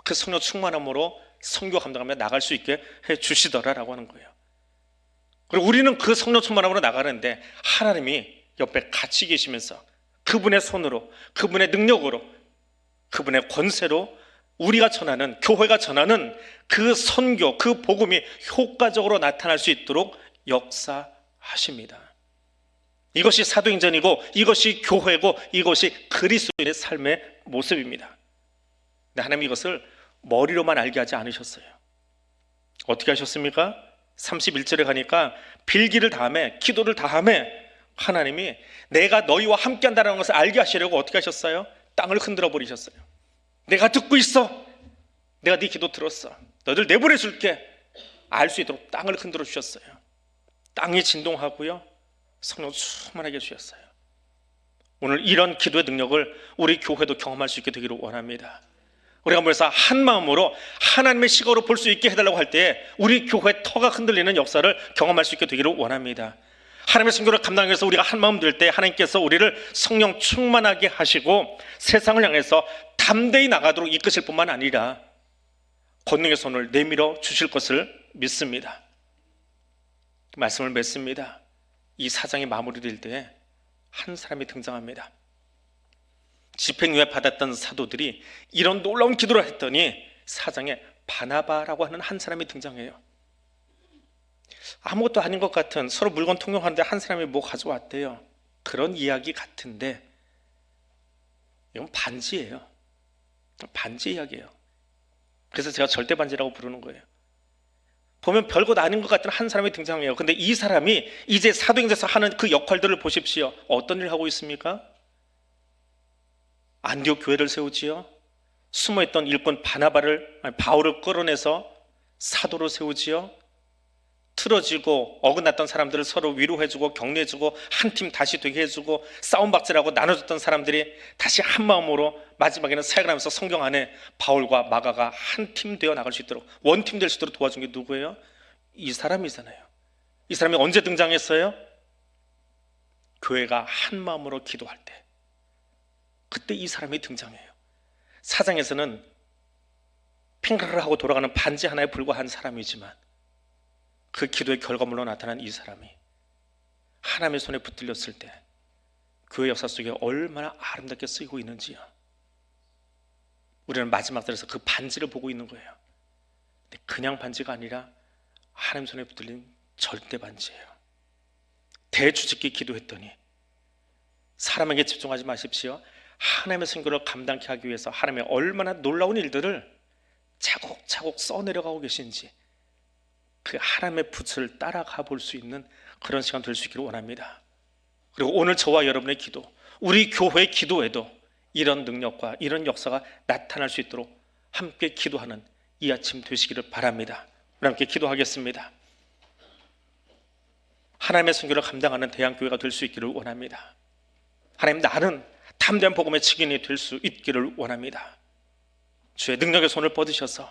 그 성령 충만함으로 선교 감당하며 나갈 수 있게 해주시더라라고 하는 거예요. 그리고 우리는 그 성령 충만함으로 나가는데 하나님이 옆에 같이 계시면서 그분의 손으로, 그분의 능력으로, 그분의 권세로 우리가 전하는, 교회가 전하는 그 선교, 그 복음이 효과적으로 나타날 수 있도록 역사하십니다. 이것이 사도행전이고, 이것이 교회고, 이것이 그리스도인의 삶의 모습입니다. 근데 하나님이 이것을 머리로만 알게 하지 않으셨어요. 어떻게 하셨습니까? 31절에 가니까 빌기를 다음에, 기도를 다음에 하나님이 내가 너희와 함께 한다는 것을 알게 하시려고 어떻게 하셨어요? 땅을 흔들어 버리셨어요. 내가 듣고 있어, 내가 네 기도 들었어, 너희들 내보내 줄게, 알 수 있도록 땅을 흔들어 주셨어요. 땅이 진동하고요, 성령 충만하게 해주셨어요. 오늘 이런 기도의 능력을 우리 교회도 경험할 수 있게 되기를 원합니다. 우리가 모여서 한 마음으로 하나님의 시각으로 볼 수 있게 해달라고 할 때 우리 교회 터가 흔들리는 역사를 경험할 수 있게 되기를 원합니다. 하나님의 선교를 감당하기 위해서 우리가 한 마음 들 때 하나님께서 우리를 성령 충만하게 하시고 세상을 향해서 담대히 나가도록 이끄실 뿐만 아니라 권능의 손을 내밀어 주실 것을 믿습니다. 말씀을 맺습니다. 이 사장이 마무리될 때 한 사람이 등장합니다. 집행유예 받았던 사도들이 이런 놀라운 기도를 했더니 사장에 바나바라고 하는 한 사람이 등장해요. 아무것도 아닌 것 같은, 서로 물건 통용하는데 한 사람이 뭐 가져왔대요. 그런 이야기 같은데 이건 반지예요. 반지 이야기예요. 그래서 제가 절대 반지라고 부르는 거예요. 보면 별것 아닌 것 같은 한 사람이 등장해요. 근데 이 사람이 이제 사도행전에서 하는 그 역할들을 보십시오. 어떤 일을 하고 있습니까? 안디옥 교회를 세우지요, 숨어있던 일꾼 바울을 끌어내서 사도로 세우지요. 틀어지고 어긋났던 사람들을 서로 위로해주고 격려해주고 한 팀 다시 되게 해주고 싸움박질하고 나눠줬던 사람들이 다시 한 마음으로 마지막에는 사역을 하면서 성경 안에 바울과 마가가 한 팀 되어 나갈 수 있도록, 원팀 될 수 있도록 도와준 게 누구예요? 이 사람이잖아요. 이 사람이 언제 등장했어요? 교회가 한 마음으로 기도할 때, 그때 이 사람이 등장해요. 사장에서는 핑크를 하고 돌아가는 반지 하나에 불과한 사람이지만 그 기도의 결과물로 나타난 이 사람이 하나님의 손에 붙들렸을 때 교회 역사 속에 얼마나 아름답게 쓰이고 있는지요. 우리는 마지막 절에서 그 반지를 보고 있는 거예요. 근데 그냥 반지가 아니라 하나님 손에 붙들린 절대 반지예요. 대주짓기 기도했더니 사람에게 집중하지 마십시오. 하나님의 선교를 감당케 하기 위해서 하나님의 얼마나 놀라운 일들을 차곡차곡 써내려가고 계신지, 그 하나님의 붓을 따라가 볼 수 있는 그런 시간 될 수 있기를 원합니다. 그리고 오늘 저와 여러분의 기도, 우리 교회의 기도에도 이런 능력과 이런 역사가 나타날 수 있도록 함께 기도하는 이 아침 되시기를 바랍니다. 우리 함께 기도하겠습니다. 하나님의 선교를 감당하는 대한교회가 될 수 있기를 원합니다. 하나님, 나는 담대한 복음의 증인이 될 수 있기를 원합니다. 주의 능력의 손을 뻗으셔서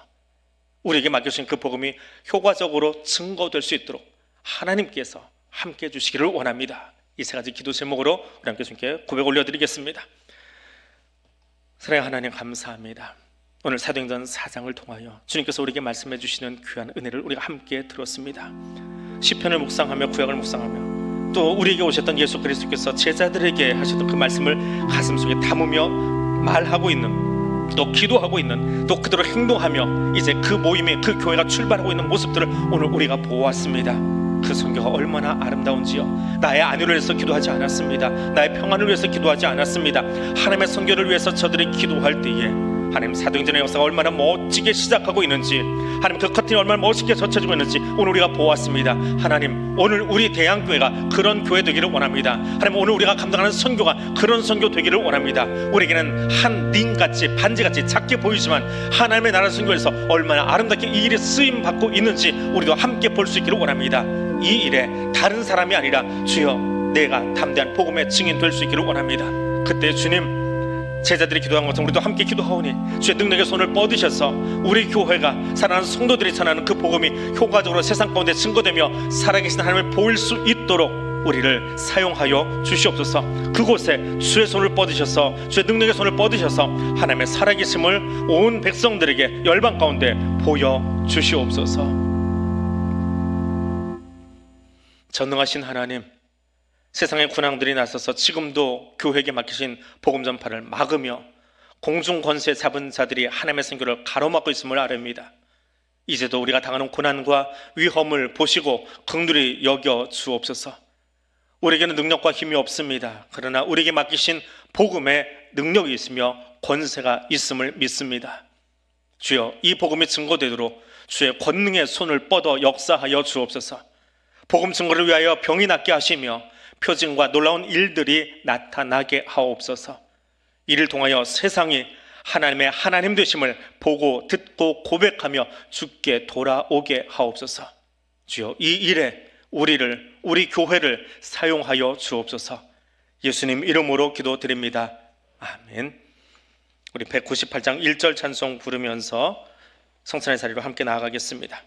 우리에게 맡겨주신 그 복음이 효과적으로 증거될 수 있도록 하나님께서 함께 해주시기를 원합니다. 이 세 가지 기도 제목으로 우리 함께 주님께 고백 올려드리겠습니다. 사랑하는 하나님, 감사합니다. 오늘 사도행전 4장을 통하여 주님께서 우리에게 말씀해 주시는 귀한 은혜를 우리가 함께 들었습니다. 시편을 묵상하며 구약을 묵상하며 또 우리에게 오셨던 예수 그리스도께서 제자들에게 하셨던 그 말씀을 가슴속에 담으며 말하고 있는, 또 기도하고 있는, 또 그대로 행동하며 이제 그 모임에, 그 교회가 출발하고 있는 모습들을 오늘 우리가 보았습니다. 그 선교가 얼마나 아름다운지요. 나의 안위를 위해서 기도하지 않았습니다. 나의 평안을 위해서 기도하지 않았습니다. 하나님의 선교를 위해서 저들이 기도할 때에 하나님 사도행전의 역사가 얼마나 멋지게 시작하고 있는지, 하나님 그 커튼이 얼마나 멋있게 젖혀지고 있는지 오늘 우리가 보았습니다. 하나님, 오늘 우리 대한교회가 그런 교회 되기를 원합니다. 하나님, 오늘 우리가 감당하는 선교가 그런 선교 되기를 원합니다. 우리에게는 한 링같이, 반지같이 작게 보이지만 하나님의 나라 선교에서 얼마나 아름답게 이 일에 쓰임받고 있는지 우리도 함께 볼 수 있기를 원합니다. 이 일에 다른 사람이 아니라 주여, 내가 담대한 복음의 증인 될 수 있기를 원합니다. 그때 주님, 제자들이 기도한 것처럼 우리도 함께 기도하오니 주의 능력의 손을 뻗으셔서 우리 교회가 사랑하는 성도들이 전하는 그 복음이 효과적으로 세상 가운데 증거되며 살아계신 하나님을 보일 수 있도록 우리를 사용하여 주시옵소서. 그곳에 주의 손을 뻗으셔서, 주의 능력의 손을 뻗으셔서 하나님의 살아계심을 온 백성들에게 열방 가운데 보여주시옵소서. 전능하신 하나님, 세상의 군왕들이 나서서 지금도 교회에게 맡기신 복음 전파를 막으며 공중 권세 잡은 자들이 하나님의 선교를 가로막고 있음을 아릅니다. 이제도 우리가 당하는 고난과 위험을 보시고 긍휼히 여겨 주옵소서. 우리에게는 능력과 힘이 없습니다. 그러나 우리에게 맡기신 복음의 능력이 있으며 권세가 있음을 믿습니다. 주여, 이 복음이 증거되도록 주의 권능의 손을 뻗어 역사하여 주옵소서. 복음 증거를 위하여 병이 낫게 하시며 표징과 놀라운 일들이 나타나게 하옵소서. 이를 통하여 세상이 하나님의 하나님 되심을 보고 듣고 고백하며 주께 돌아오게 하옵소서. 주여, 이 일에 우리를, 우리 교회를 사용하여 주옵소서. 예수님 이름으로 기도드립니다. 아멘. 우리 198장 1절 찬송 부르면서 성찬의 자리로 함께 나아가겠습니다.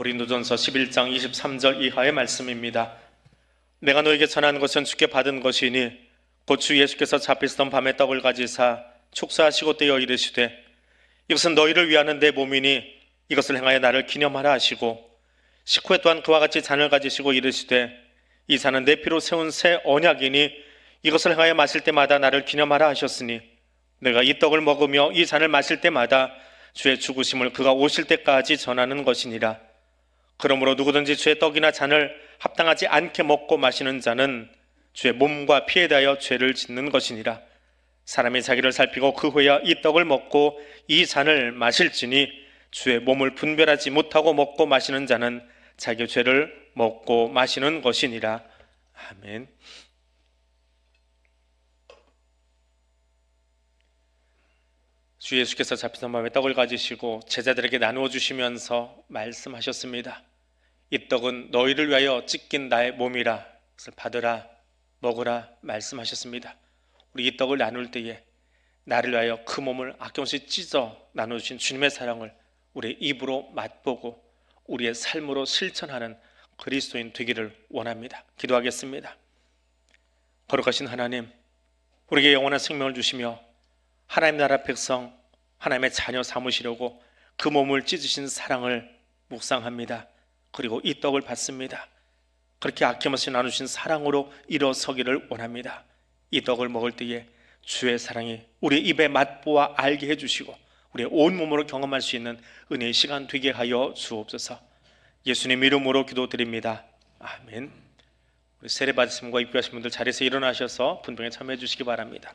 고린도전서 11장 23절 이하의 말씀입니다. 내가 너에게 전한 것은 주께 받은 것이니 곧 주 예수께서 잡히시던 밤에 떡을 가지사 축사하시고 떼어 이르시되 이것은 너희를 위하는 내 몸이니 이것을 행하여 나를 기념하라 하시고 식후에 또한 그와 같이 잔을 가지시고 이르시되 이 잔은 내 피로 세운 새 언약이니 이것을 행하여 마실 때마다 나를 기념하라 하셨으니 내가 이 떡을 먹으며 이 잔을 마실 때마다 주의 죽으심을 그가 오실 때까지 전하는 것이니라. 그러므로 누구든지 주의 떡이나 잔을 합당하지 않게 먹고 마시는 자는 주의 몸과 피에 대하여 죄를 짓는 것이니라. 사람이 자기를 살피고 그 후에야 이 떡을 먹고 이 잔을 마실지니 주의 몸을 분별하지 못하고 먹고 마시는 자는 자기 죄를 먹고 마시는 것이니라. 아멘. 주 예수께서 잡히던 밤에 떡을 가지시고 제자들에게 나누어 주시면서 말씀하셨습니다. 이 떡은 너희를 위하여 찢긴 나의 몸이라. 그것을 받으라 먹으라 말씀하셨습니다. 우리 이 떡을 나눌 때에 나를 위하여 그 몸을 아낌없이 찢어 나누신 주님의 사랑을 우리의 입으로 맛보고 우리의 삶으로 실천하는 그리스도인 되기를 원합니다. 기도하겠습니다. 거룩하신 하나님, 우리에게 영원한 생명을 주시며 하나님 나라 백성, 하나님의 자녀 삼으시려고 그 몸을 찢으신 사랑을 묵상합니다. 그리고 이 떡을 받습니다. 그렇게 아낌없이 나누신 사랑으로 일어서기를 원합니다. 이 떡을 먹을 때에 주의 사랑이 우리 입에 맛보아 알게 해주시고 우리의 온몸으로 경험할 수 있는 은혜의 시간 되게 하여 주옵소서. 예수님 이름으로 기도드립니다. 아멘. 우리 세례 받으심과 입교하신 분들 자리에서 일어나셔서 분봉에 참여해 주시기 바랍니다.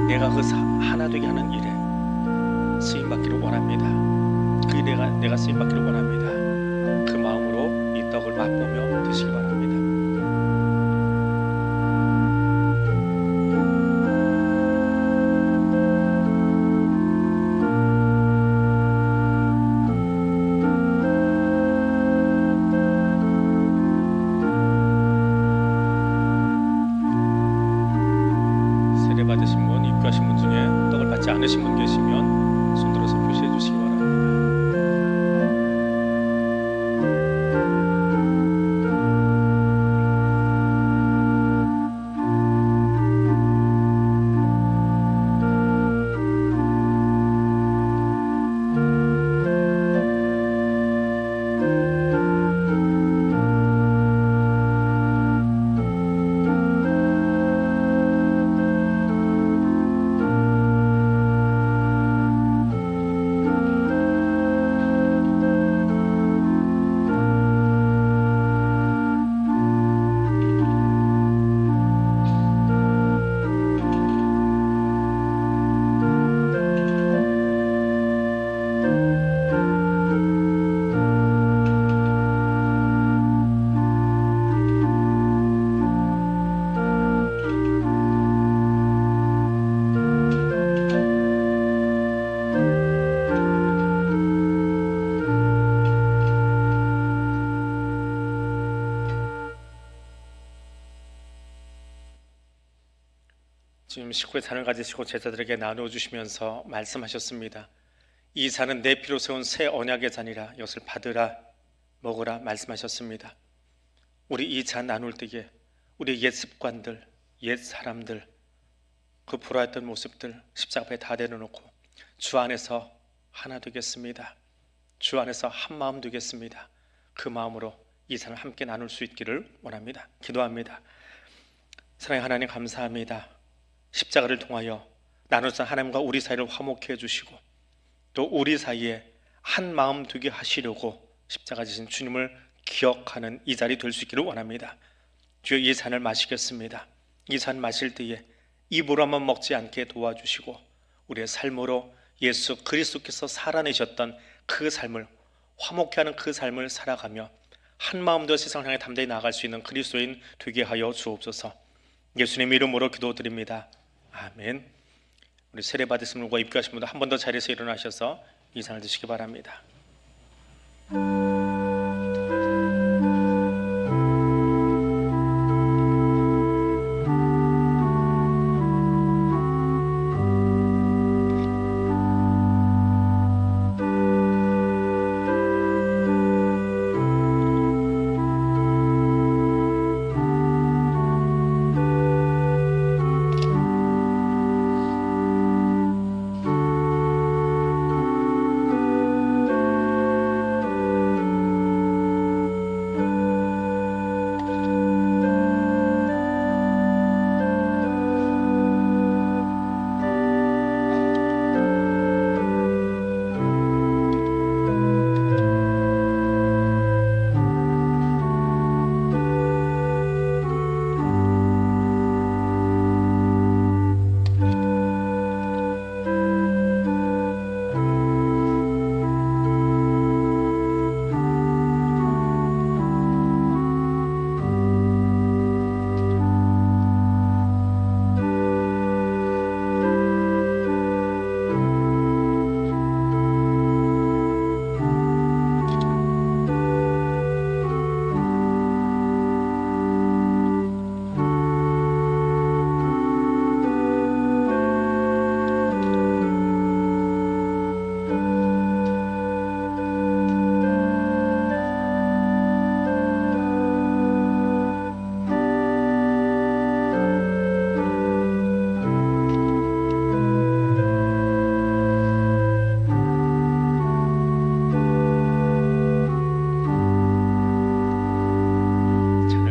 내가 그 하나 되게 하는 일에 쓰임받기를 원합니다. 그 내가 쓰임받기를 원합니다. 그 마음으로 이 떡을 맛보며 드시기 바랍니다. 않으신 분 계시면 손들어서 표시해 주시기 바랍니다. 주님 식구의 잔을 가지시고 제자들에게 나누어 주시면서 말씀하셨습니다. 이 잔은 내 피로 세운 새 언약의 잔이라 이것을 받으라 먹으라 말씀하셨습니다. 우리 이 잔 나눌 때에 우리 옛 습관들, 옛 사람들, 그 불화했던 모습들 십자가 앞에 다 내려놓고 주 안에서 하나 되겠습니다. 주 안에서 한 마음 되겠습니다. 그 마음으로 이 잔을 함께 나눌 수 있기를 원합니다. 기도합니다. 사랑의 하나님 감사합니다. 십자가를 통하여 나누사 하나님과 우리 사이를 화목해 주시고 또 우리 사이에 한 마음 되게 하시려고 십자가 지신 주님을 기억하는 이 자리 될 수 있기를 원합니다. 주여 이 잔을 마시겠습니다. 이 잔 마실 때에 입으로만 먹지 않게 도와주시고 우리의 삶으로 예수 그리스도께서 살아내셨던 그 삶을 화목해 하는 그 삶을 살아가며 한 마음도 세상을 향해 담대히 나아갈 수 있는 그리스도인 되게 하여 주옵소서. 예수님 이름으로 기도드립니다. 아멘. 우리 세례 받으신 분과 입교하신 분들 한 번 더 자리에서 일어나셔서 이 잔을 드시기 바랍니다.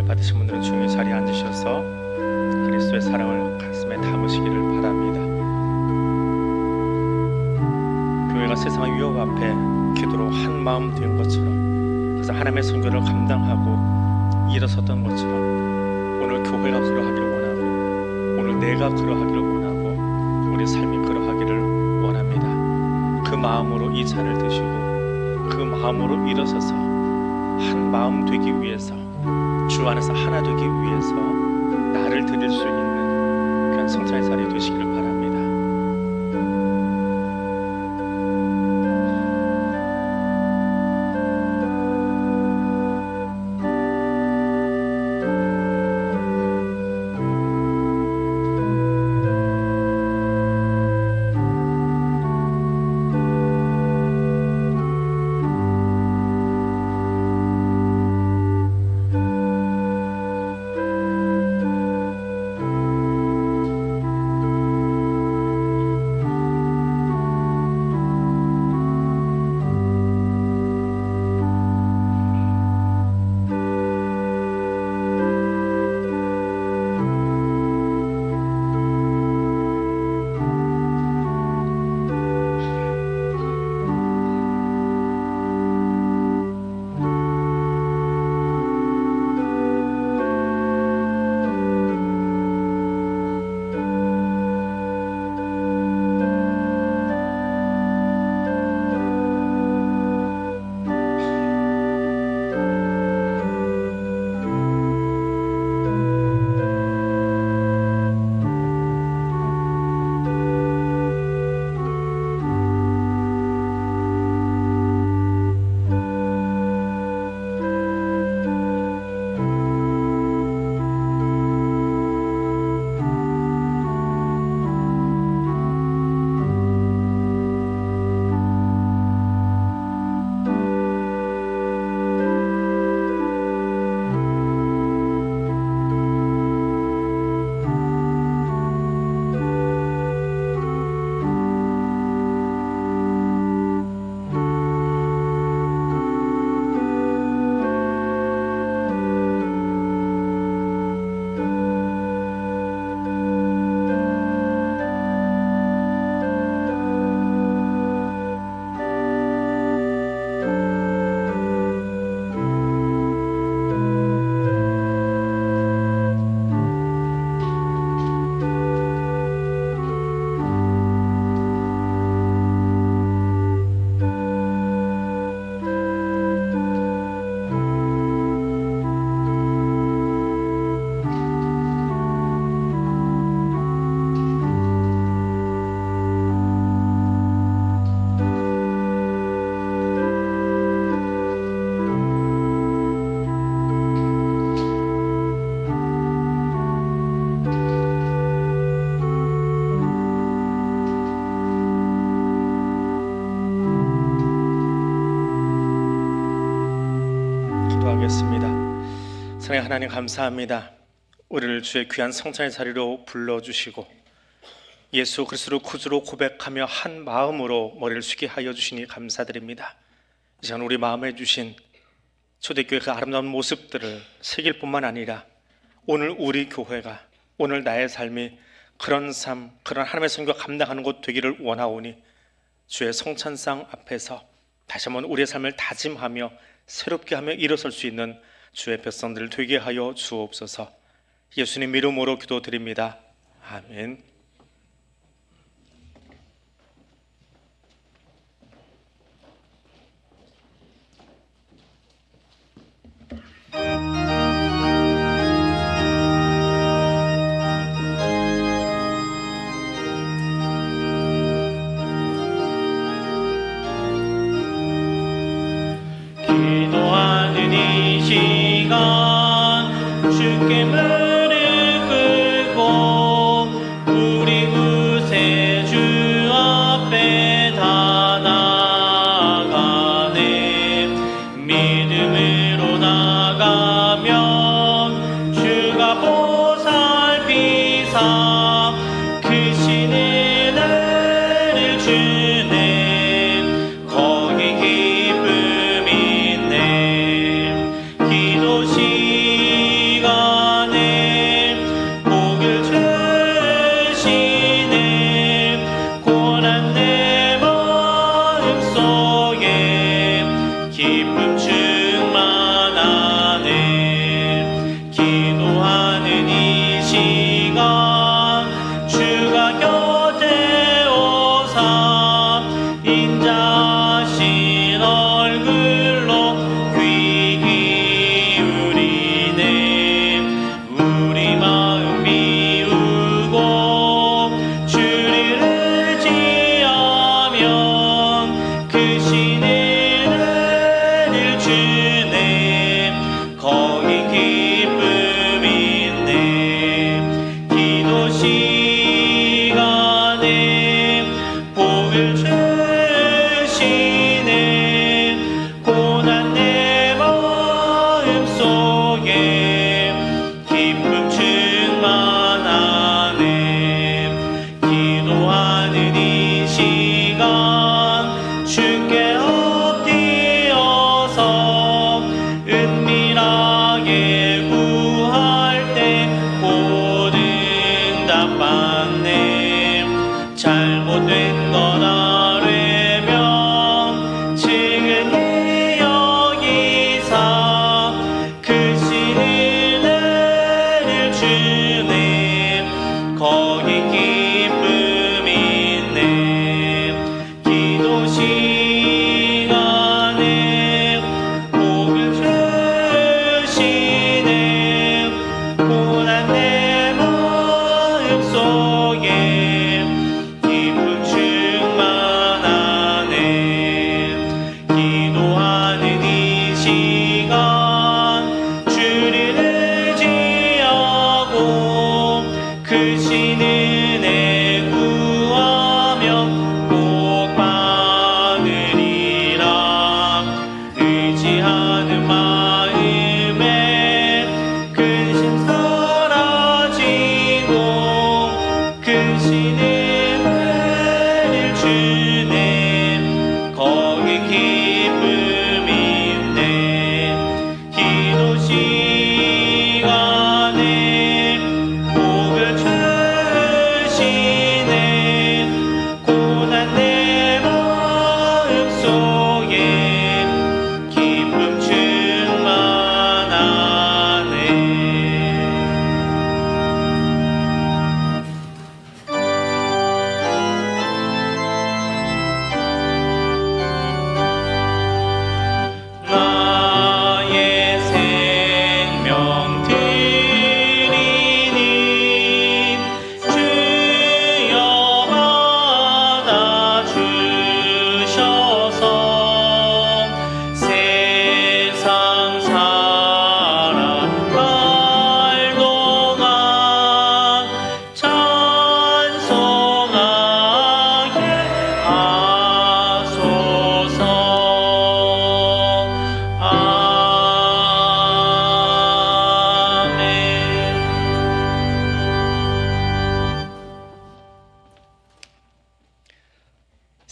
받으신 분들은 조용히 자리에 앉으셔서 그리스도의 사랑을 가슴에 담으시기를 바랍니다. 교회가 세상의 위협 앞에 기도로 한 마음 된 것처럼 그래서 하나님의 선교를 감당하고 일어섰던 것처럼 오늘 교회가 그러하기를 원하고 오늘 내가 그러하기를 원하고 우리 삶이 그러하기를 원합니다. 그 마음으로 이 잔을 드시고 그 마음으로 일어서서 한 마음 되기 위해서 주 안에서 하나 되기 위해서 나를 드릴 수 있는 귀한 성찬의 자리 되시기를 바랍니다. 사랑의 하나님, 감사합니다. 우리를 주의 귀한 성찬의 자리로 불러주시고 예수 그리스도를 구주로 고백하며 한 마음으로 머리를 숙게 하여 주시니 감사드립니다. 이 시간 우리 마음에 주신 초대교회 그 아름다운 모습들을 새길 뿐만 아니라 오늘 우리 교회가, 오늘 나의 삶이 그런 삶, 그런 하나님의 성과 감당하는 곳 되기를 원하오니 주의 성찬상 앞에서 다시 한번 우리의 삶을 다짐하며 새롭게 하며 일어설 수 있는 주의 백성들 되게 하여 주옵소서. 예수님 이름으로 기도드립니다. 아멘. 기도하는 이 시간 주께 무릎 꿇고 우리 구세주 앞에 다 나가네. 믿음으로 나가면 주가 보살피사 크신 은혜를 주네. 거기 기쁨 있네. 기도 시간에 복을 주시네. 고난 내 마음속에 기쁨 충만하네. 기도하는 이 시간 주가 곁에 오사 인자하신 얼굴로 귀 기울이네. 우리 마음 비우고 주를 의지하면 크신 은혜를 주네. 거기 기쁨 있네. 기도 시간에 복을 주시네. 고난 내 마음속에 기쁨 충만하네. 기도하는 이 시간 주께 엎드려서 은밀하게 구할 때 곧 응답받네. 잘못된 것 아뢰면 지근히 여기사 크신 은혜를 주네. 거기 기쁨 있네. 기도 시간에 복을 주시네. 고난 내 마음속에 기쁨 주시네.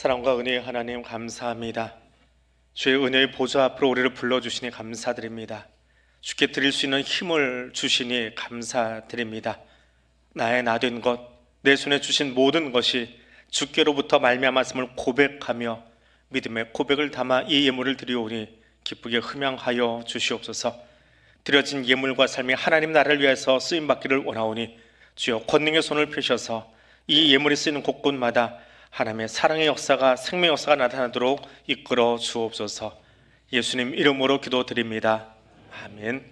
사랑과 은혜의 하나님 감사합니다. 주의 은혜의 보좌 앞으로 우리를 불러주시니 감사드립니다. 주께 드릴 수 있는 힘을 주시니 감사드립니다. 나의 나 된 것, 내 손에 주신 모든 것이 주께로부터 말미암았음을 고백하며 믿음의 고백을 담아 이 예물을 드리오니 기쁘게 흠양하여 주시옵소서. 드려진 예물과 삶이 하나님 나라를 위해서 쓰임받기를 원하오니 주여 권능의 손을 펴셔서 이 예물이 쓰이는 곳곳마다 하나님의 사랑의 역사가, 생명의 역사가 나타나도록 이끌어 주옵소서. 예수님 이름으로 기도드립니다. 아멘.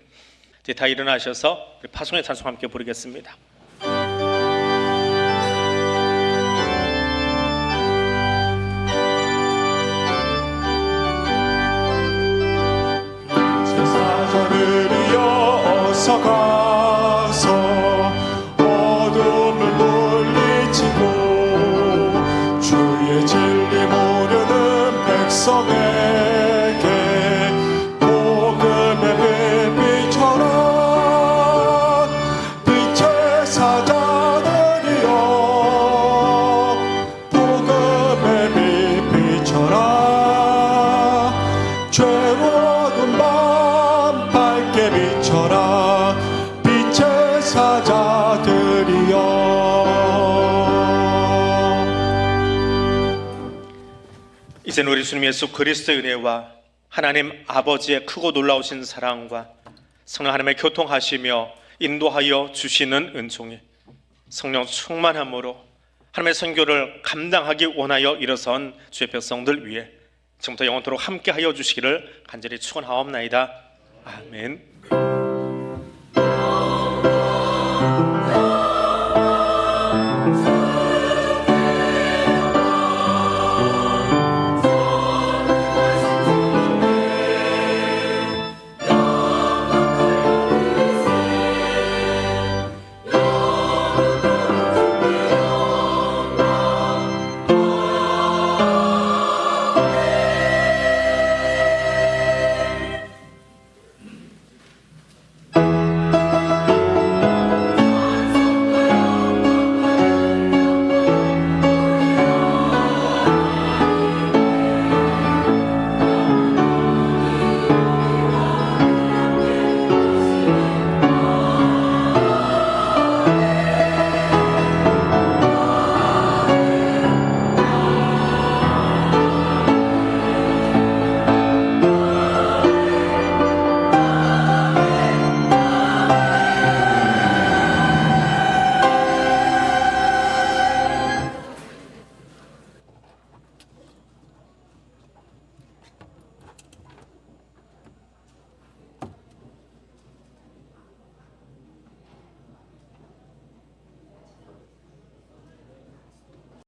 이제 다 일어나셔서 우리 파송의 찬송 함께 부르겠습니다. 제사장들이여 어서 가서 어둠을 물리치고 주의 진리 모르는 백성에게 복음의 빛비춰라. 빛의 사자들이여 복음의 빛비춰라. 죄로운 밤 밝게 비춰라. 빛의 사자들이여. 이제는 우리 주님 예수 그리스도의 은혜와 하나님 아버지의 크고 놀라우신 사랑과 성령 하나님의 교통하시며 인도하여 주시는 은총이 성령 충만함으로 하나님의 선교를 감당하기 원하여 일어선 주의 백성들 위해 지금부터 영원토록 함께하여 주시기를 간절히 축원하옵나이다. 아멘.